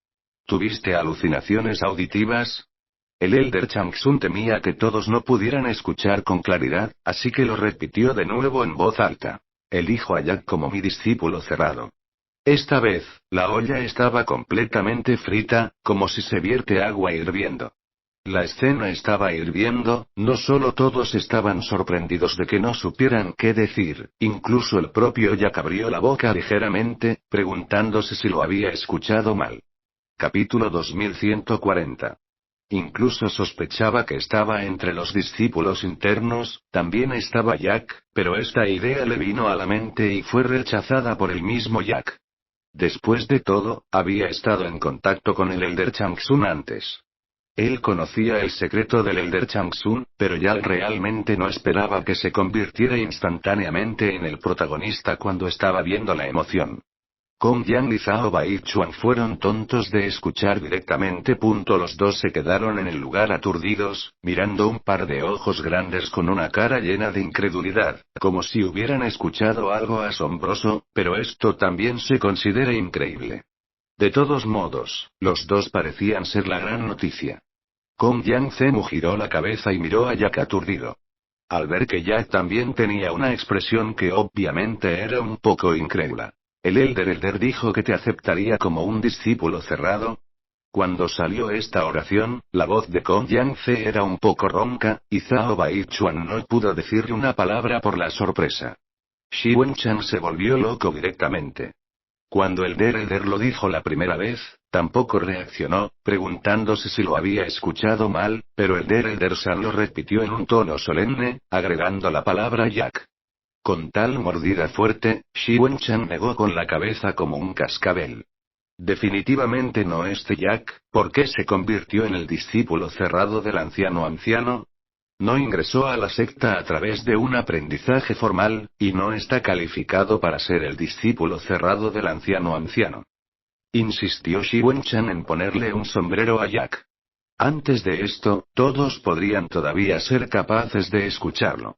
¿Tuviste alucinaciones auditivas? El Elder Changsun temía que todos no pudieran escuchar con claridad, así que lo repitió de nuevo en voz alta. Elijo a Jack como mi discípulo cerrado. Esta vez, la olla estaba completamente frita, como si se vierte agua hirviendo. La escena estaba hirviendo, no solo todos estaban sorprendidos de que no supieran qué decir, incluso el propio Jack abrió la boca ligeramente, preguntándose si lo había escuchado mal. Capítulo 2140. Incluso sospechaba que estaba entre los discípulos internos, también estaba Jack, pero esta idea le vino a la mente y fue rechazada por el mismo Jack. Después de todo, había estado en contacto con el Elder Changsun antes. Él conocía el secreto del Elder Changsun, pero Jack realmente no esperaba que se convirtiera instantáneamente en el protagonista cuando estaba viendo la emoción. Kong Yang y Zhao Baichuan fueron tontos de escuchar directamente. Los dos se quedaron en el lugar aturdidos, mirando un par de ojos grandes con una cara llena de incredulidad, como si hubieran escuchado algo asombroso, pero esto también se considera increíble. De todos modos, los dos parecían ser la gran noticia. Kong Yang Zemu giró la cabeza y miró a Jack aturdido. Al ver que Jack también tenía una expresión que obviamente era un poco incrédula. El Elder dijo que te aceptaría como un discípulo cerrado. Cuando salió esta oración, la voz de Kong Yang era un poco ronca, y Zhao Baichuan no pudo decirle una palabra por la sorpresa. Xi Wenchan se volvió loco directamente. Cuando el Elder lo dijo la primera vez, tampoco reaccionó, preguntándose si lo había escuchado mal, pero el Elder San lo repitió en un tono solemne, agregando la palabra Jack. Con tal mordida fuerte, Xi Wenchan negó con la cabeza como un cascabel. Definitivamente no es Jack, ¿por qué se convirtió en el discípulo cerrado del anciano? No ingresó a la secta a través de un aprendizaje formal, y no está calificado para ser el discípulo cerrado del anciano. Insistió Xi Wenchan en ponerle un sombrero a Jack. Antes de esto, todos podrían todavía ser capaces de escucharlo.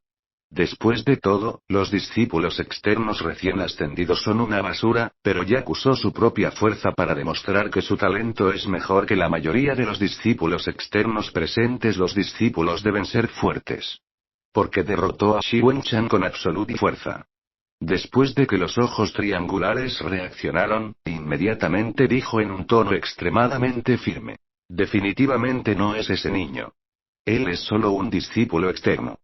Después de todo, los discípulos externos recién ascendidos son una basura, pero Jack usó su propia fuerza para demostrar que su talento es mejor que la mayoría de los discípulos externos presentes. Los discípulos deben ser fuertes. Porque derrotó a Xi Wenchan con absoluta fuerza. Después de que los ojos triangulares reaccionaron, inmediatamente dijo en un tono extremadamente firme. Definitivamente no es ese niño. Él es solo un discípulo externo.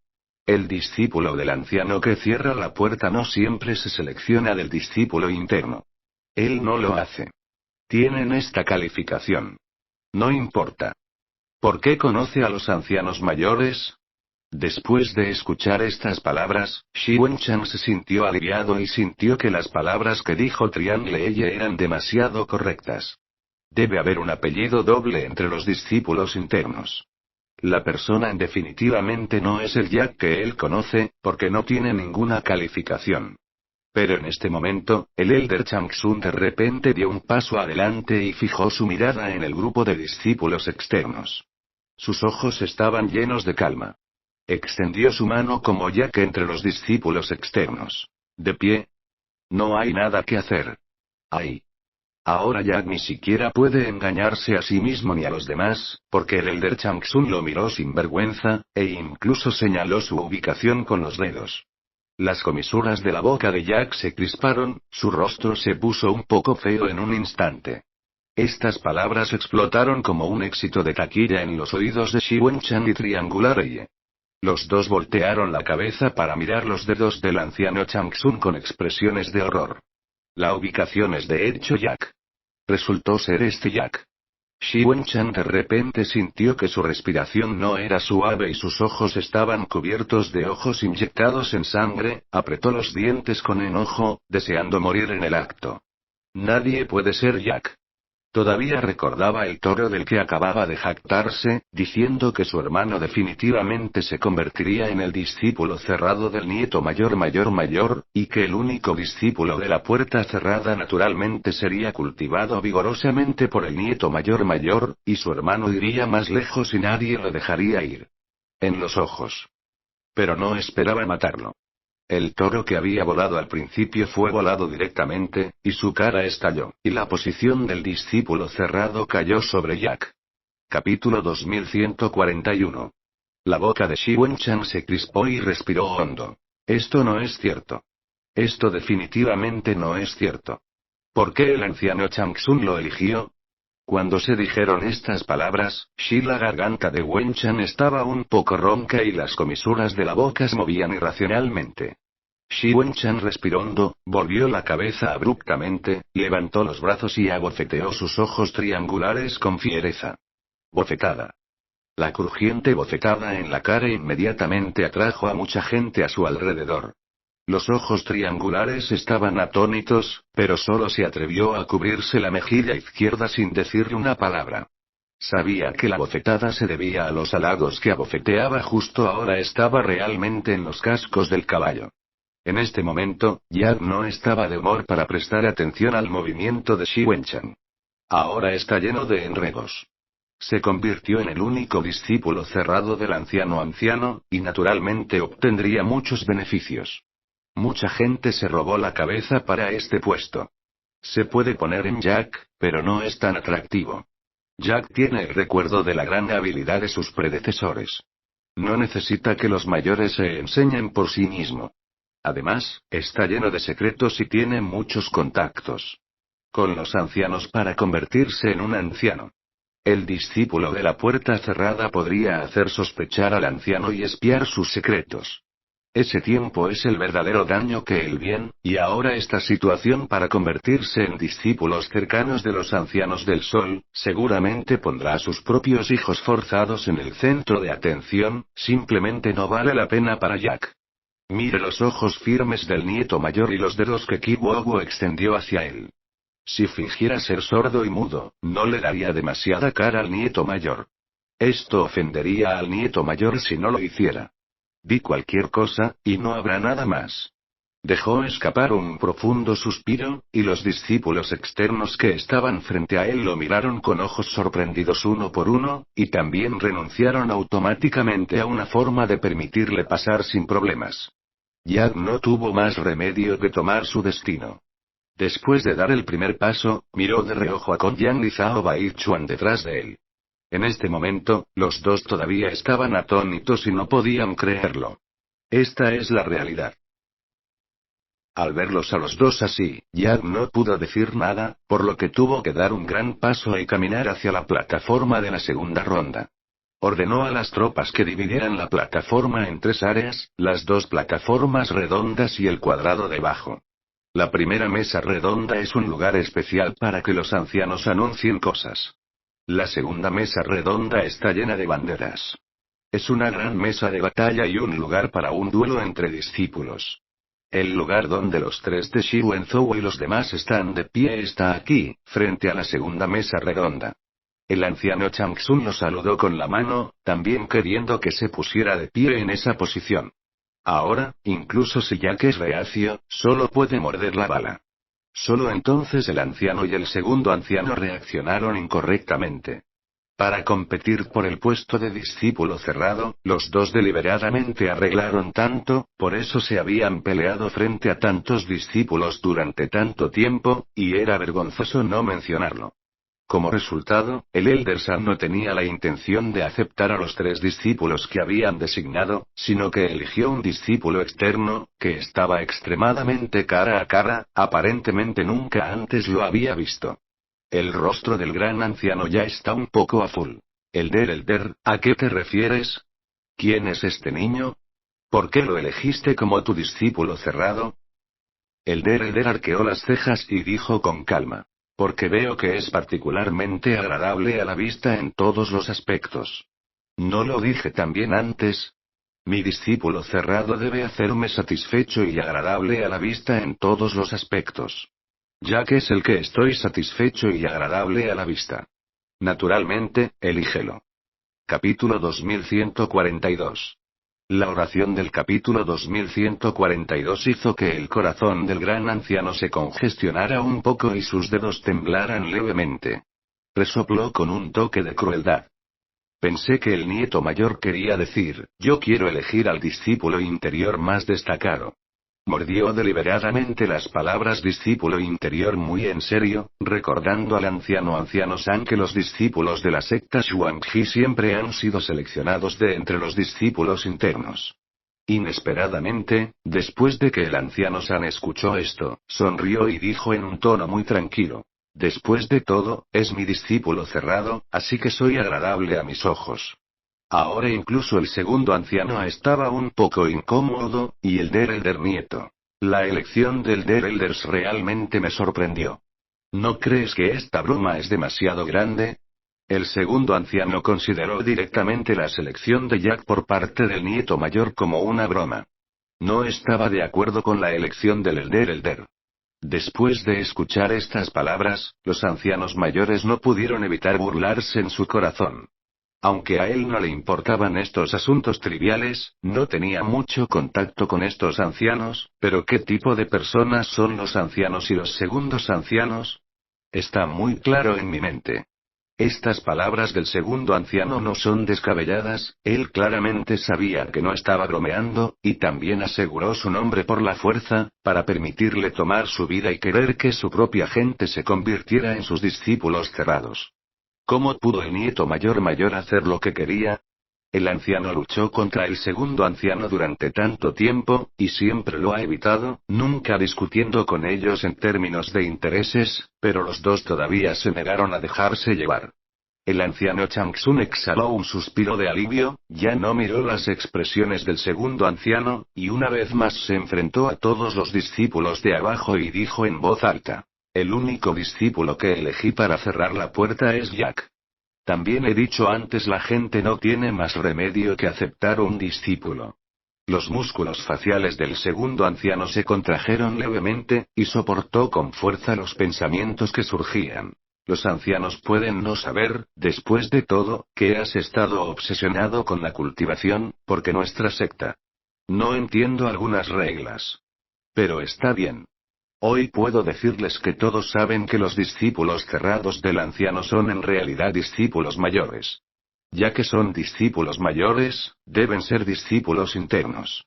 El discípulo del anciano que cierra la puerta no siempre se selecciona del discípulo interno. Él no lo hace. Tienen esta calificación. No importa. ¿Por qué conoce a los ancianos mayores? Después de escuchar estas palabras, Xi Wenchan se sintió aliviado y sintió que las palabras que dijo Triangle eran demasiado correctas. Debe haber un apellido doble entre los discípulos internos. La persona definitivamente no es el Jack que él conoce, porque no tiene ninguna calificación. Pero en este momento, el Elder Changsun de repente dio un paso adelante y fijó su mirada en el grupo de discípulos externos. Sus ojos estaban llenos de calma. Extendió su mano como Jack entre los discípulos externos. De pie. No hay nada que hacer. Ahí. Ahora Jack ni siquiera puede engañarse a sí mismo ni a los demás, porque el Elder Changsun lo miró sin vergüenza, e incluso señaló su ubicación con los dedos. Las comisuras de la boca de Jack se crisparon, su rostro se puso un poco feo en un instante. Estas palabras explotaron como un éxito de taquilla en los oídos de Xi Wenchan y Triangular Eye. Los dos voltearon la cabeza para mirar los dedos del anciano Changsun con expresiones de horror. La ubicación es de hecho Jack. Resultó ser este Jack. Xi Wenchan de repente sintió que su respiración no era suave y sus ojos estaban cubiertos de ojos inyectados en sangre, apretó los dientes con enojo, deseando morir en el acto. Nadie puede ser Jack. Todavía recordaba el toro del que acababa de jactarse, diciendo que su hermano definitivamente se convertiría en el discípulo cerrado del nieto mayor, y que el único discípulo de la puerta cerrada naturalmente sería cultivado vigorosamente por el nieto mayor, y su hermano iría más lejos y nadie lo dejaría ir. En los ojos. Pero no esperaba matarlo. El toro que había volado al principio fue volado directamente, y su cara estalló, y la posición del discípulo cerrado cayó sobre Jack. Capítulo 2141. La boca de Shi Wenchan se crispó y respiró hondo. Esto no es cierto. Esto definitivamente no es cierto. ¿Por qué el anciano Chang Sun lo eligió? Cuando se dijeron estas palabras, la garganta de Wenchan estaba un poco ronca y las comisuras de la boca se movían irracionalmente. Wenchan respiró hondo, volvió la cabeza abruptamente, levantó los brazos y abofeteó sus ojos triangulares con fiereza. Bofetada. La crujiente bofetada en la cara inmediatamente atrajo a mucha gente a su alrededor. Los ojos triangulares estaban atónitos, pero solo se atrevió a cubrirse la mejilla izquierda sin decirle una palabra. Sabía que la bofetada se debía a los halagos que abofeteaba justo ahora estaba realmente en los cascos del caballo. En este momento, Jack no estaba de humor para prestar atención al movimiento de Shi Wenchan. Ahora está lleno de enredos. Se convirtió en el único discípulo cerrado del anciano, y naturalmente obtendría muchos beneficios. Mucha gente se robó la cabeza para este puesto. Se puede poner en Jack, pero no es tan atractivo. Jack tiene el recuerdo de la gran habilidad de sus predecesores. No necesita que los mayores se enseñen por sí mismo. Además, está lleno de secretos y tiene muchos contactos con los ancianos para convertirse en un anciano. El discípulo de la puerta cerrada podría hacer sospechar al anciano y espiar sus secretos. Ese tiempo es el verdadero daño que el bien, y ahora esta situación para convertirse en discípulos cercanos de los ancianos del sol, seguramente pondrá a sus propios hijos forzados en el centro de atención, simplemente no vale la pena para Jack. Mire los ojos firmes del nieto mayor y los dedos que Kiwogo extendió hacia él. Si fingiera ser sordo y mudo, no le daría demasiada cara al nieto mayor. Esto ofendería al nieto mayor si no lo hiciera. Di cualquier cosa, y no habrá nada más. Dejó escapar un profundo suspiro, y los discípulos externos que estaban frente a él lo miraron con ojos sorprendidos uno por uno, y también renunciaron automáticamente a una forma de permitirle pasar sin problemas. Jack no tuvo más remedio que tomar su destino. Después de dar el primer paso, miró de reojo a Kong Yang y Zhao Baichuan detrás de él. En este momento, los dos todavía estaban atónitos y no podían creerlo. Esta es la realidad. Al verlos a los dos así, Jack no pudo decir nada, por lo que tuvo que dar un gran paso y caminar hacia la plataforma de la segunda ronda. Ordenó a las tropas que dividieran la plataforma en 3 áreas, las 2 plataformas redondas y el cuadrado debajo. La primera mesa redonda es un lugar especial para que los ancianos anuncien cosas. La segunda mesa redonda está llena de banderas. Es una gran mesa de batalla y un lugar para un duelo entre discípulos. El lugar donde los 3 de Shi Wenzhou y los demás están de pie está aquí, frente a la segunda mesa redonda. El anciano Chang Sun lo saludó con la mano, también queriendo que se pusiera de pie en esa posición. Ahora, incluso si Jack es reacio, solo puede morder la bala. Solo entonces el anciano y el segundo anciano reaccionaron incorrectamente. Para competir por el puesto de discípulo cerrado, los dos deliberadamente arreglaron tanto, por eso se habían peleado frente a tantos discípulos durante tanto tiempo, y era vergonzoso no mencionarlo. Como resultado, el Elder San no tenía la intención de aceptar a los 3 discípulos que habían designado, sino que eligió un discípulo externo, que estaba extremadamente cara a cara, aparentemente nunca antes lo había visto. El rostro del gran anciano ya está un poco azul. Elder, ¿a qué te refieres? ¿Quién es este niño? ¿Por qué lo elegiste como tu discípulo cerrado? Elder arqueó las cejas y dijo con calma. Porque veo que es particularmente agradable a la vista en todos los aspectos. ¿No lo dije también antes? Mi discípulo cerrado debe hacerme satisfecho y agradable a la vista en todos los aspectos. Jack es el que estoy satisfecho y agradable a la vista. Naturalmente, elígelo. Capítulo 2142. La oración del capítulo 2142 hizo que el corazón del gran anciano se congestionara un poco y sus dedos temblaran levemente. Resopló con un toque de crueldad. Pensé que el nieto mayor quería decir, yo quiero elegir al discípulo interior más destacado. Mordió deliberadamente las palabras discípulo interior muy en serio, recordando al anciano San que los discípulos de la secta Xuanji siempre han sido seleccionados de entre los discípulos internos. Inesperadamente, después de que el anciano San escuchó esto, sonrió y dijo en un tono muy tranquilo. Después de todo, es mi discípulo cerrado, así que soy agradable a mis ojos. Ahora incluso el segundo anciano estaba un poco incómodo, y el Der Elder nieto. La elección del Der Elders realmente me sorprendió. ¿No crees que esta broma es demasiado grande? El segundo anciano consideró directamente la selección de Jack por parte del nieto mayor como una broma. No estaba de acuerdo con la elección del Der Elder. Después de escuchar estas palabras, los ancianos mayores no pudieron evitar burlarse en su corazón. Aunque a él no le importaban estos asuntos triviales, no tenía mucho contacto con estos ancianos, pero ¿qué tipo de personas son los ancianos y los segundos ancianos? Está muy claro en mi mente. Estas palabras del segundo anciano no son descabelladas, él claramente sabía que no estaba bromeando, y también aseguró su nombre por la fuerza, para permitirle tomar su vida y querer que su propia gente se convirtiera en sus discípulos cerrados. ¿Cómo pudo el nieto mayor hacer lo que quería? El anciano luchó contra el segundo anciano durante tanto tiempo, y siempre lo ha evitado, nunca discutiendo con ellos en términos de intereses, pero los dos todavía se negaron a dejarse llevar. El anciano Changsun exhaló un suspiro de alivio, ya no miró las expresiones del segundo anciano, y una vez más se enfrentó a todos los discípulos de abajo y dijo en voz alta. El único discípulo que elegí para cerrar la puerta es Jack. También he dicho antes, la gente no tiene más remedio que aceptar un discípulo. Los músculos faciales del segundo anciano se contrajeron levemente, y soportó con fuerza los pensamientos que surgían. Los ancianos pueden no saber, después de todo, que has estado obsesionado con la cultivación, porque nuestra secta. No entiendo algunas reglas. Pero está bien. Hoy puedo decirles que todos saben que los discípulos cerrados del anciano son en realidad discípulos mayores. Ya que son discípulos mayores, deben ser discípulos internos.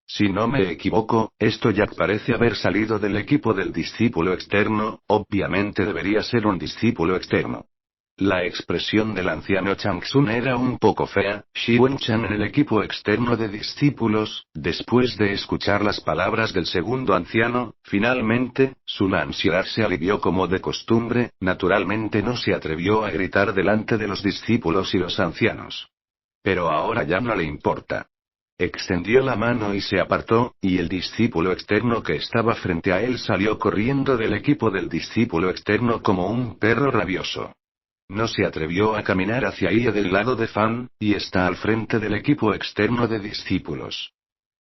Si no me equivoco, esto ya parece haber salido del equipo del discípulo externo, obviamente debería ser un discípulo externo. La expresión del anciano Changsun era un poco fea. Shi Wenchan en el equipo externo de discípulos, después de escuchar las palabras del segundo anciano, finalmente, su ansiedad se alivió como de costumbre, naturalmente no se atrevió a gritar delante de los discípulos y los ancianos. Pero ahora ya no le importa. Extendió la mano y se apartó, y el discípulo externo que estaba frente a él salió corriendo del equipo del discípulo externo como un perro rabioso. No se atrevió a caminar hacia ella del lado de Fan, y está al frente del equipo externo de discípulos.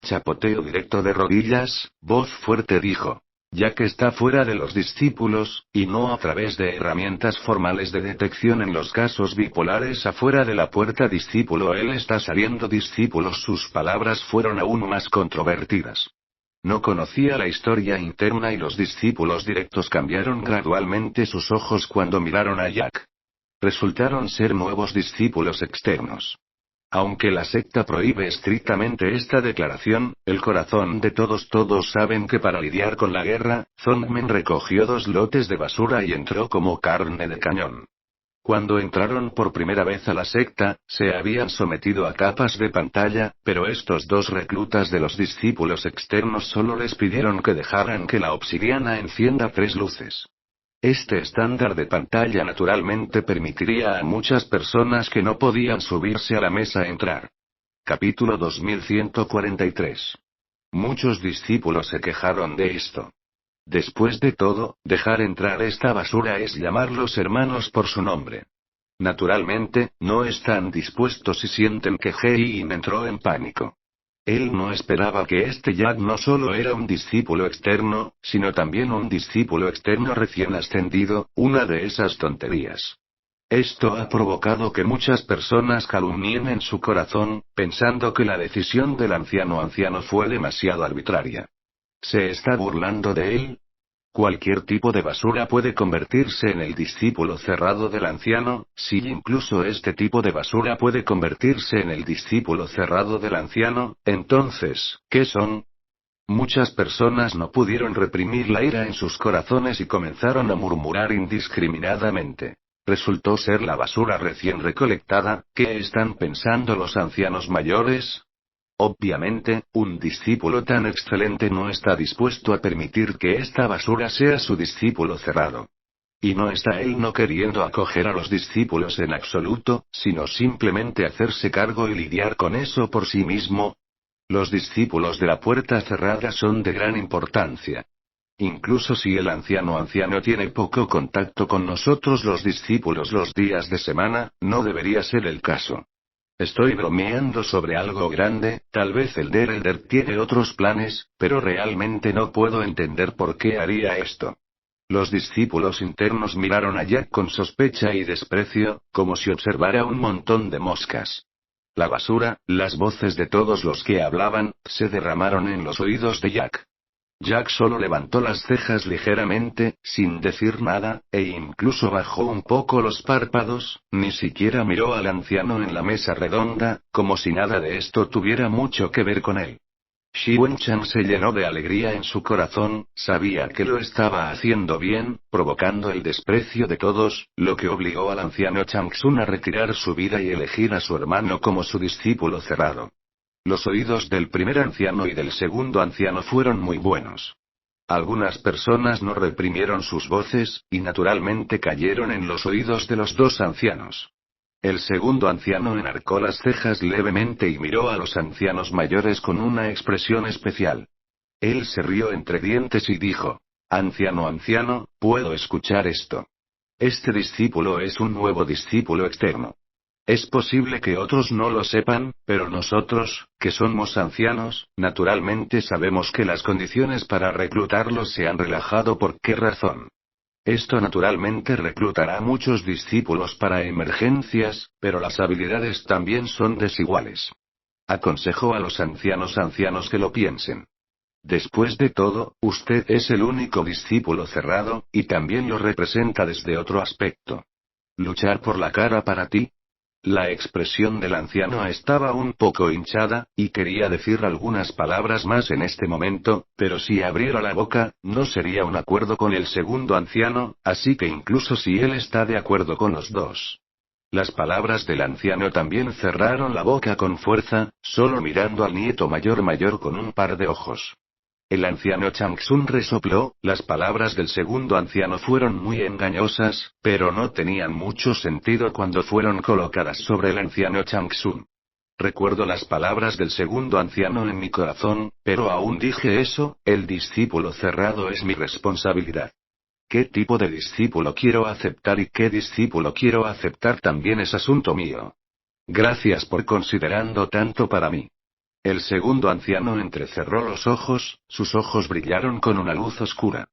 Chapoteo directo de rodillas, voz fuerte dijo. Ya que está fuera de los discípulos, y no a través de herramientas formales de detección en los casos bipolares afuera de la puerta discípulo, él está saliendo discípulos. Sus palabras fueron aún más controvertidas. No conocía la historia interna y los discípulos directos cambiaron gradualmente sus ojos cuando miraron a Jack. Resultaron ser nuevos discípulos externos. Aunque la secta prohíbe estrictamente esta declaración, el corazón de todos saben que para lidiar con la guerra, Zongmen recogió 2 lotes de basura y entró como carne de cañón. Cuando entraron por primera vez a la secta, se habían sometido a capas de pantalla, pero estos 2 reclutas de los discípulos externos solo les pidieron que dejaran que la obsidiana encienda 3 luces. Este estándar de pantalla naturalmente permitiría a muchas personas que no podían subirse a la mesa entrar. Capítulo 2143. Muchos discípulos se quejaron de esto. Después de todo, dejar entrar esta basura es llamarlos hermanos por su nombre. Naturalmente, no están dispuestos y sienten que Hein entró en pánico. Él no esperaba que este Jack no solo era un discípulo externo, sino también un discípulo externo recién ascendido, una de esas tonterías. Esto ha provocado que muchas personas calumnien en su corazón, pensando que la decisión del anciano fue demasiado arbitraria. ¿Se está burlando de él? Cualquier tipo de basura puede convertirse en el discípulo cerrado del anciano, si incluso este tipo de basura puede convertirse en el discípulo cerrado del anciano, entonces, ¿qué son? Muchas personas no pudieron reprimir la ira en sus corazones y comenzaron a murmurar indiscriminadamente. Resultó ser la basura recién recolectada. ¿Qué están pensando los ancianos mayores? Obviamente, un discípulo tan excelente no está dispuesto a permitir que esta basura sea su discípulo cerrado. Y no está él no queriendo acoger a los discípulos en absoluto, sino simplemente hacerse cargo y lidiar con eso por sí mismo. Los discípulos de la puerta cerrada son de gran importancia. Incluso si el anciano tiene poco contacto con nosotros los discípulos los días de semana, no debería ser el caso. Estoy bromeando sobre algo grande, tal vez el elder tiene otros planes, pero realmente no puedo entender por qué haría esto. Los discípulos internos miraron a Jack con sospecha y desprecio, como si observara un montón de moscas. La basura, las voces de todos los que hablaban, se derramaron en los oídos de Jack. Jack solo levantó las cejas ligeramente, sin decir nada, e incluso bajó un poco los párpados, ni siquiera miró al anciano en la mesa redonda, como si nada de esto tuviera mucho que ver con él. Shi Wenchan se llenó de alegría en su corazón, sabía que lo estaba haciendo bien, provocando el desprecio de todos, lo que obligó al anciano Changsun a retirar su vida y elegir a su hermano como su discípulo cerrado. Los oídos del primer anciano y del segundo anciano fueron muy buenos. Algunas personas no reprimieron sus voces, y naturalmente cayeron en los oídos de los dos ancianos. El segundo anciano enarcó las cejas levemente y miró a los ancianos mayores con una expresión especial. Él se rió entre dientes y dijo: anciano, puedo escuchar esto. Este discípulo es un nuevo discípulo externo. Es posible que otros no lo sepan, pero nosotros, que somos ancianos, naturalmente sabemos que las condiciones para reclutarlos se han relajado. ¿Por qué razón? Esto naturalmente reclutará muchos discípulos para emergencias, pero las habilidades también son desiguales. Aconsejo a los ancianos que lo piensen. Después de todo, usted es el único discípulo cerrado, y también lo representa desde otro aspecto. ¿Luchar por la cara para ti? La expresión del anciano estaba un poco hinchada, y quería decir algunas palabras más en este momento, pero si abriera la boca, no sería un acuerdo con el segundo anciano, así que incluso si él está de acuerdo con los dos. Las palabras del anciano también cerraron la boca con fuerza, solo mirando al nieto mayor con un par de ojos. El anciano Changsun resopló. Las palabras del segundo anciano fueron muy engañosas, pero no tenían mucho sentido cuando fueron colocadas sobre el anciano Changsun. Recuerdo las palabras del segundo anciano en mi corazón, pero aún dije eso: el discípulo cerrado es mi responsabilidad. ¿Qué tipo de discípulo quiero aceptar y qué discípulo quiero aceptar también es asunto mío? Gracias por considerando tanto para mí. El segundo anciano entrecerró los ojos, sus ojos brillaron con una luz oscura.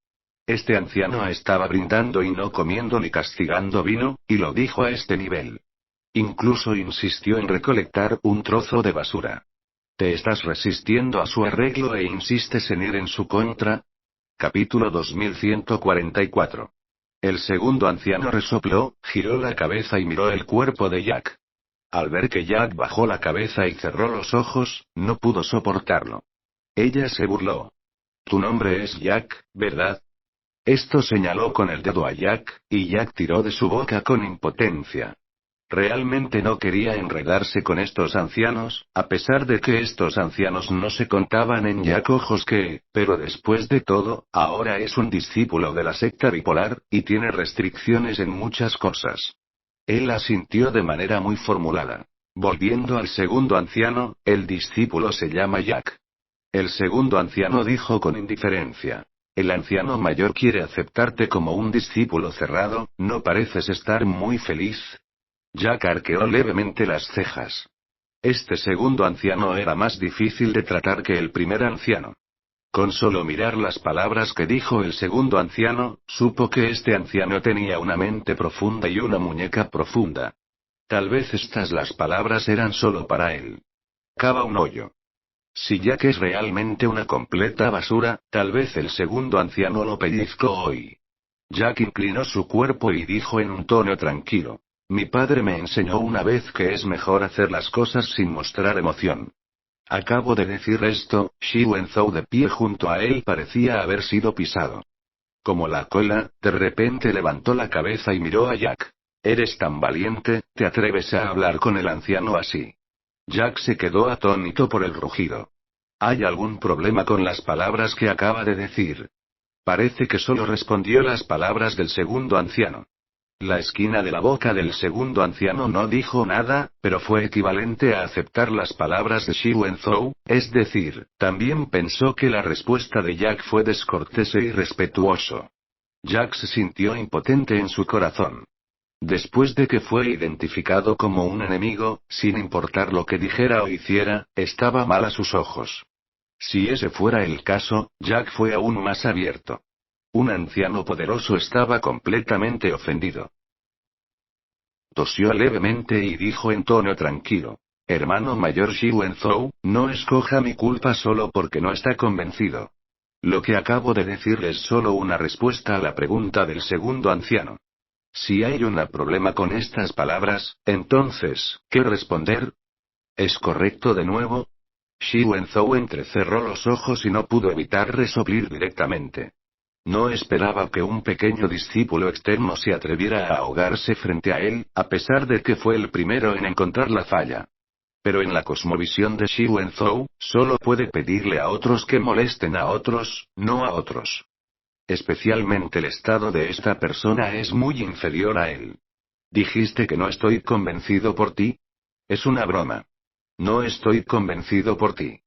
Este anciano estaba brindando y no comiendo ni castigando vino, y lo dijo a este nivel. Incluso insistió en recolectar un trozo de basura. ¿Te estás resistiendo a su arreglo e insistes en ir en su contra? Capítulo 2144. El segundo anciano resopló, giró la cabeza y miró el cuerpo de Jack. Al ver que Jack bajó la cabeza y cerró los ojos, no pudo soportarlo. Ella se burló. Tu nombre es Jack, ¿verdad? Esto señaló con el dedo a Jack, y Jack tiró de su boca con impotencia. Realmente no quería enredarse con estos ancianos, a pesar de que estos ancianos no se contaban en Jack ojos pero después de todo, ahora es un discípulo de la secta bipolar, y tiene restricciones en muchas cosas. Él asintió de manera muy formulada. Volviendo al segundo anciano, el discípulo se llama Jack. El segundo anciano dijo con indiferencia. El anciano mayor quiere aceptarte como un discípulo cerrado, ¿no pareces estar muy feliz? Jack arqueó levemente las cejas. Este segundo anciano era más difícil de tratar que el primer anciano. Con solo mirar las palabras que dijo el segundo anciano, supo que este anciano tenía una mente profunda y una muñeca profunda. Tal vez estas las palabras eran solo para él. Cava un hoyo. Si Jack es realmente una completa basura, tal vez el segundo anciano lo pellizcó hoy. Jack inclinó su cuerpo y dijo en un tono tranquilo. Mi padre me enseñó una vez que es mejor hacer las cosas sin mostrar emoción. Acabo de decir esto, Xi Wenzhou de pie junto a él parecía haber sido pisado. Como la cola, de repente levantó la cabeza y miró a Jack. Eres tan valiente, ¿te atreves a hablar con el anciano así? Jack se quedó atónito por el rugido. ¿Hay algún problema con las palabras que acaba de decir? Parece que solo respondió las palabras del segundo anciano. La esquina de la boca del segundo anciano no dijo nada, pero fue equivalente a aceptar las palabras de Xi Wenzhou, es decir, también pensó que la respuesta de Jack fue descortés e irrespetuoso. Jack se sintió impotente en su corazón. Después de que fue identificado como un enemigo, sin importar lo que dijera o hiciera, estaba mal a sus ojos. Si ese fuera el caso, Jack fue aún más abierto. Un anciano poderoso estaba completamente ofendido. Tosió levemente y dijo en tono tranquilo. Hermano mayor Xi Wenzhou, no escoja mi culpa solo porque no está convencido. Lo que acabo de decir es solo una respuesta a la pregunta del segundo anciano. Si hay un problema con estas palabras, entonces, ¿qué responder? ¿Es correcto de nuevo? Xi Wenzhou entrecerró los ojos y no pudo evitar resoplir directamente. No esperaba que un pequeño discípulo externo se atreviera a ahogarse frente a él, a pesar de que fue el primero en encontrar la falla. Pero en la cosmovisión de Xi Wenzhou, solo puede pedirle a otros que molesten a otros, no a otros. Especialmente el estado de esta persona es muy inferior a él. ¿Dijiste que no estoy convencido por ti? Es una broma. No estoy convencido por ti.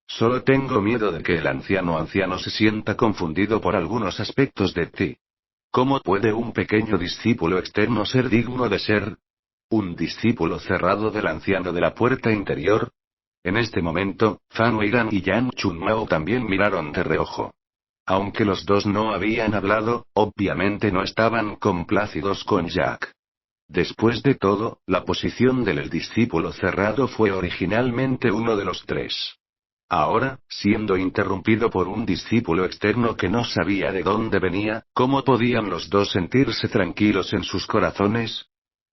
Solo tengo miedo de que el anciano se sienta confundido por algunos aspectos de ti. ¿Cómo puede un pequeño discípulo externo ser digno de ser un discípulo cerrado del anciano de la puerta interior? En este momento, Fan Weiran y Yang Chunmao también miraron de reojo. Aunque los dos no habían hablado, obviamente no estaban complacidos con Jack. Después de todo, la posición del discípulo cerrado fue originalmente uno de los tres. Ahora, siendo interrumpido por un discípulo externo que no sabía de dónde venía, ¿cómo podían los dos sentirse tranquilos en sus corazones?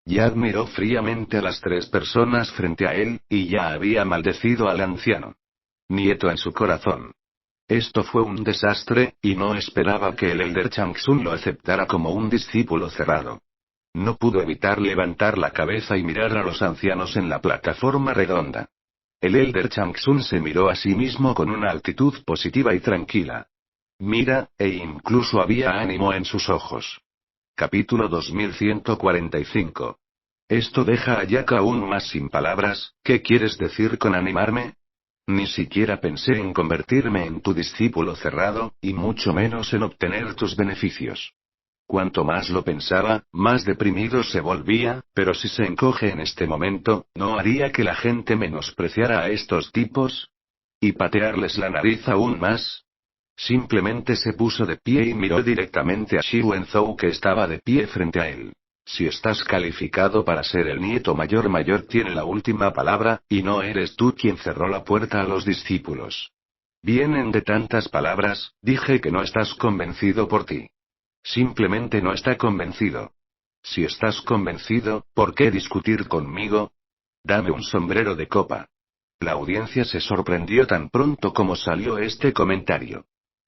Jack miró fríamente a las tres personas frente a él, y ya había maldecido al anciano. Nieto en su corazón. Esto fue un desastre, y no esperaba que el Elder Changsun lo aceptara como un discípulo cerrado. No pudo evitar levantar la cabeza y mirar a los ancianos en la plataforma redonda. El Elder Changsun se miró a sí mismo con una actitud positiva y tranquila. Mira, e incluso había ánimo en sus ojos. Capítulo 2145. Esto deja a Jack aún más sin palabras. ¿Qué quieres decir con animarme? Ni siquiera pensé en convertirme en tu discípulo cerrado, y mucho menos en obtener tus beneficios. Cuanto más lo pensaba, más deprimido se volvía, pero si se encoge en este momento, ¿no haría que la gente menospreciara a estos tipos? ¿Y patearles la nariz aún más? Simplemente se puso de pie y miró directamente a Xi Wenzhou que estaba de pie frente a él. Si estás calificado para ser el nieto mayor tiene la última palabra, y no eres tú quien cerró la puerta a los discípulos. Vienen de tantas palabras, dije que no estás convencido por ti. Simplemente no está convencido. Si estás convencido, ¿por qué discutir conmigo? Dame un sombrero de copa. La audiencia se sorprendió tan pronto como salió este comentario.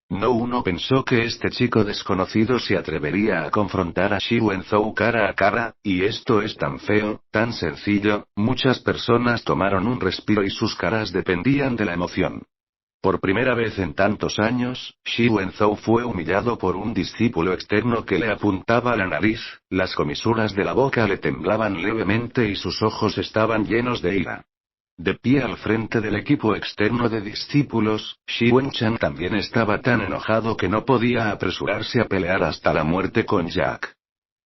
No uno pensó que este chico desconocido se atrevería a confrontar a Xi Wenzhou cara a cara, y esto es tan feo, tan sencillo. Muchas personas tomaron un respiro y sus caras dependían de la emoción. Por primera vez en tantos años, Xi Wenzhou fue humillado por un discípulo externo que le apuntaba a la nariz, las comisuras de la boca le temblaban levemente y sus ojos estaban llenos de ira. De pie al frente del equipo externo de discípulos, Xi Wenchan también estaba tan enojado que no podía apresurarse a pelear hasta la muerte con Jack.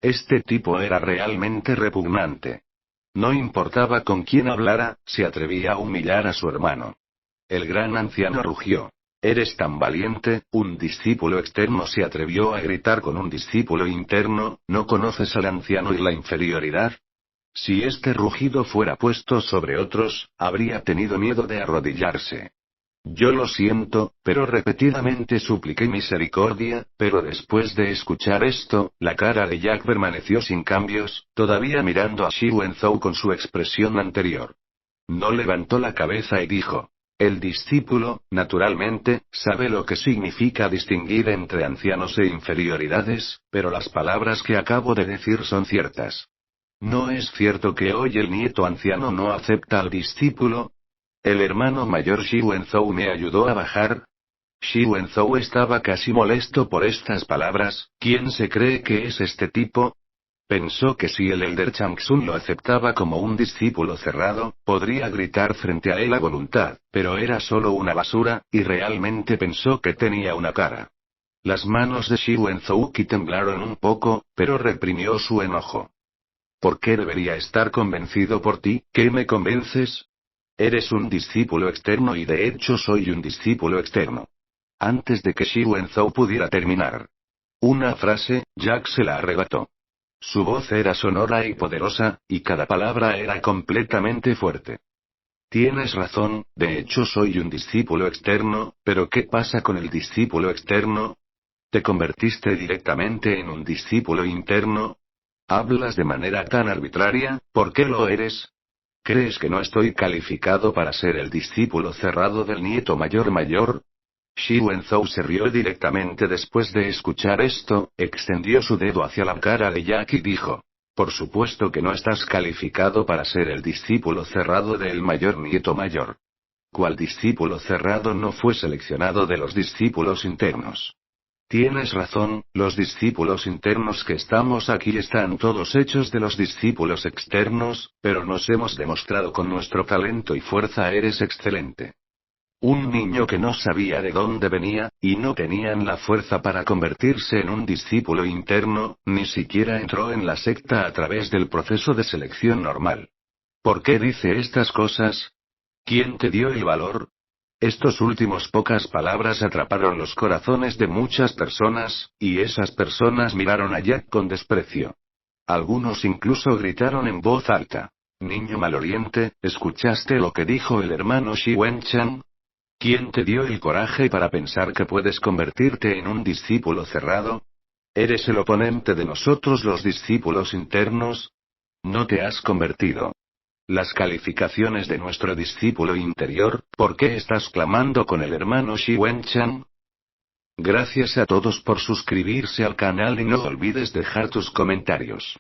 Este tipo era realmente repugnante. No importaba con quién hablara, se atrevía a humillar a su hermano. El gran anciano rugió. «Eres tan valiente», un discípulo externo se atrevió a gritar con un discípulo interno, ¿no conoces al anciano y la inferioridad? Si este rugido fuera puesto sobre otros, habría tenido miedo de arrodillarse. Yo lo siento, pero repetidamente supliqué misericordia, pero después de escuchar esto, la cara de Jack permaneció sin cambios, todavía mirando a Xi Wenzhou con su expresión anterior. No levantó la cabeza y dijo. El discípulo, naturalmente, sabe lo que significa distinguir entre ancianos e inferioridades, pero las palabras que acabo de decir son ciertas. ¿No es cierto que hoy el nieto anciano no acepta al discípulo? El hermano mayor Xi Wenzhou me ayudó a bajar. Xi Wenzhou estaba casi molesto por estas palabras. ¿Quién se cree que es este tipo? Pensó que si el elder Changsun lo aceptaba como un discípulo cerrado, podría gritar frente a él a voluntad, pero era solo una basura, y realmente pensó que tenía una cara. Las manos de Xi Wenzhouki temblaron un poco, pero reprimió su enojo. ¿Por qué debería estar convencido por ti? ¿Qué me convences? Eres un discípulo externo y de hecho soy un discípulo externo. Antes de que Xi Wenzhou pudiera terminar una frase, Jack se la arrebató. Su voz era sonora y poderosa, y cada palabra era completamente fuerte. Tienes razón, de hecho soy un discípulo externo, pero ¿qué pasa con el discípulo externo? ¿Te convertiste directamente en un discípulo interno? ¿Hablas de manera tan arbitraria? ¿Por qué lo eres? ¿Crees que no estoy calificado para ser el discípulo cerrado del nieto mayor? Xi Wenzhou se rió directamente después de escuchar esto, extendió su dedo hacia la cara de Jack y dijo. Por supuesto que no estás calificado para ser el discípulo cerrado del mayor nieto mayor. ¿Cuál discípulo cerrado no fue seleccionado de los discípulos internos? Tienes razón, los discípulos internos que estamos aquí están todos hechos de los discípulos externos, pero nos hemos demostrado con nuestro talento y fuerza eres excelente. Un niño que no sabía de dónde venía, y no tenían la fuerza para convertirse en un discípulo interno, ni siquiera entró en la secta a través del proceso de selección normal. ¿Por qué dice estas cosas? ¿Quién te dio el valor? Estos últimos pocas palabras atraparon los corazones de muchas personas, y esas personas miraron a Jack con desprecio. Algunos incluso gritaron en voz alta. Niño maloriente, ¿escuchaste lo que dijo el hermano Xi Wenchan? ¿Quién te dio el coraje para pensar que puedes convertirte en un discípulo cerrado? ¿Eres el oponente de nosotros los discípulos internos? No te has convertido. Las calificaciones de nuestro discípulo interior, ¿por qué estás clamando con el hermano Xi Wenchan? Gracias a todos por suscribirse al canal y no olvides dejar tus comentarios.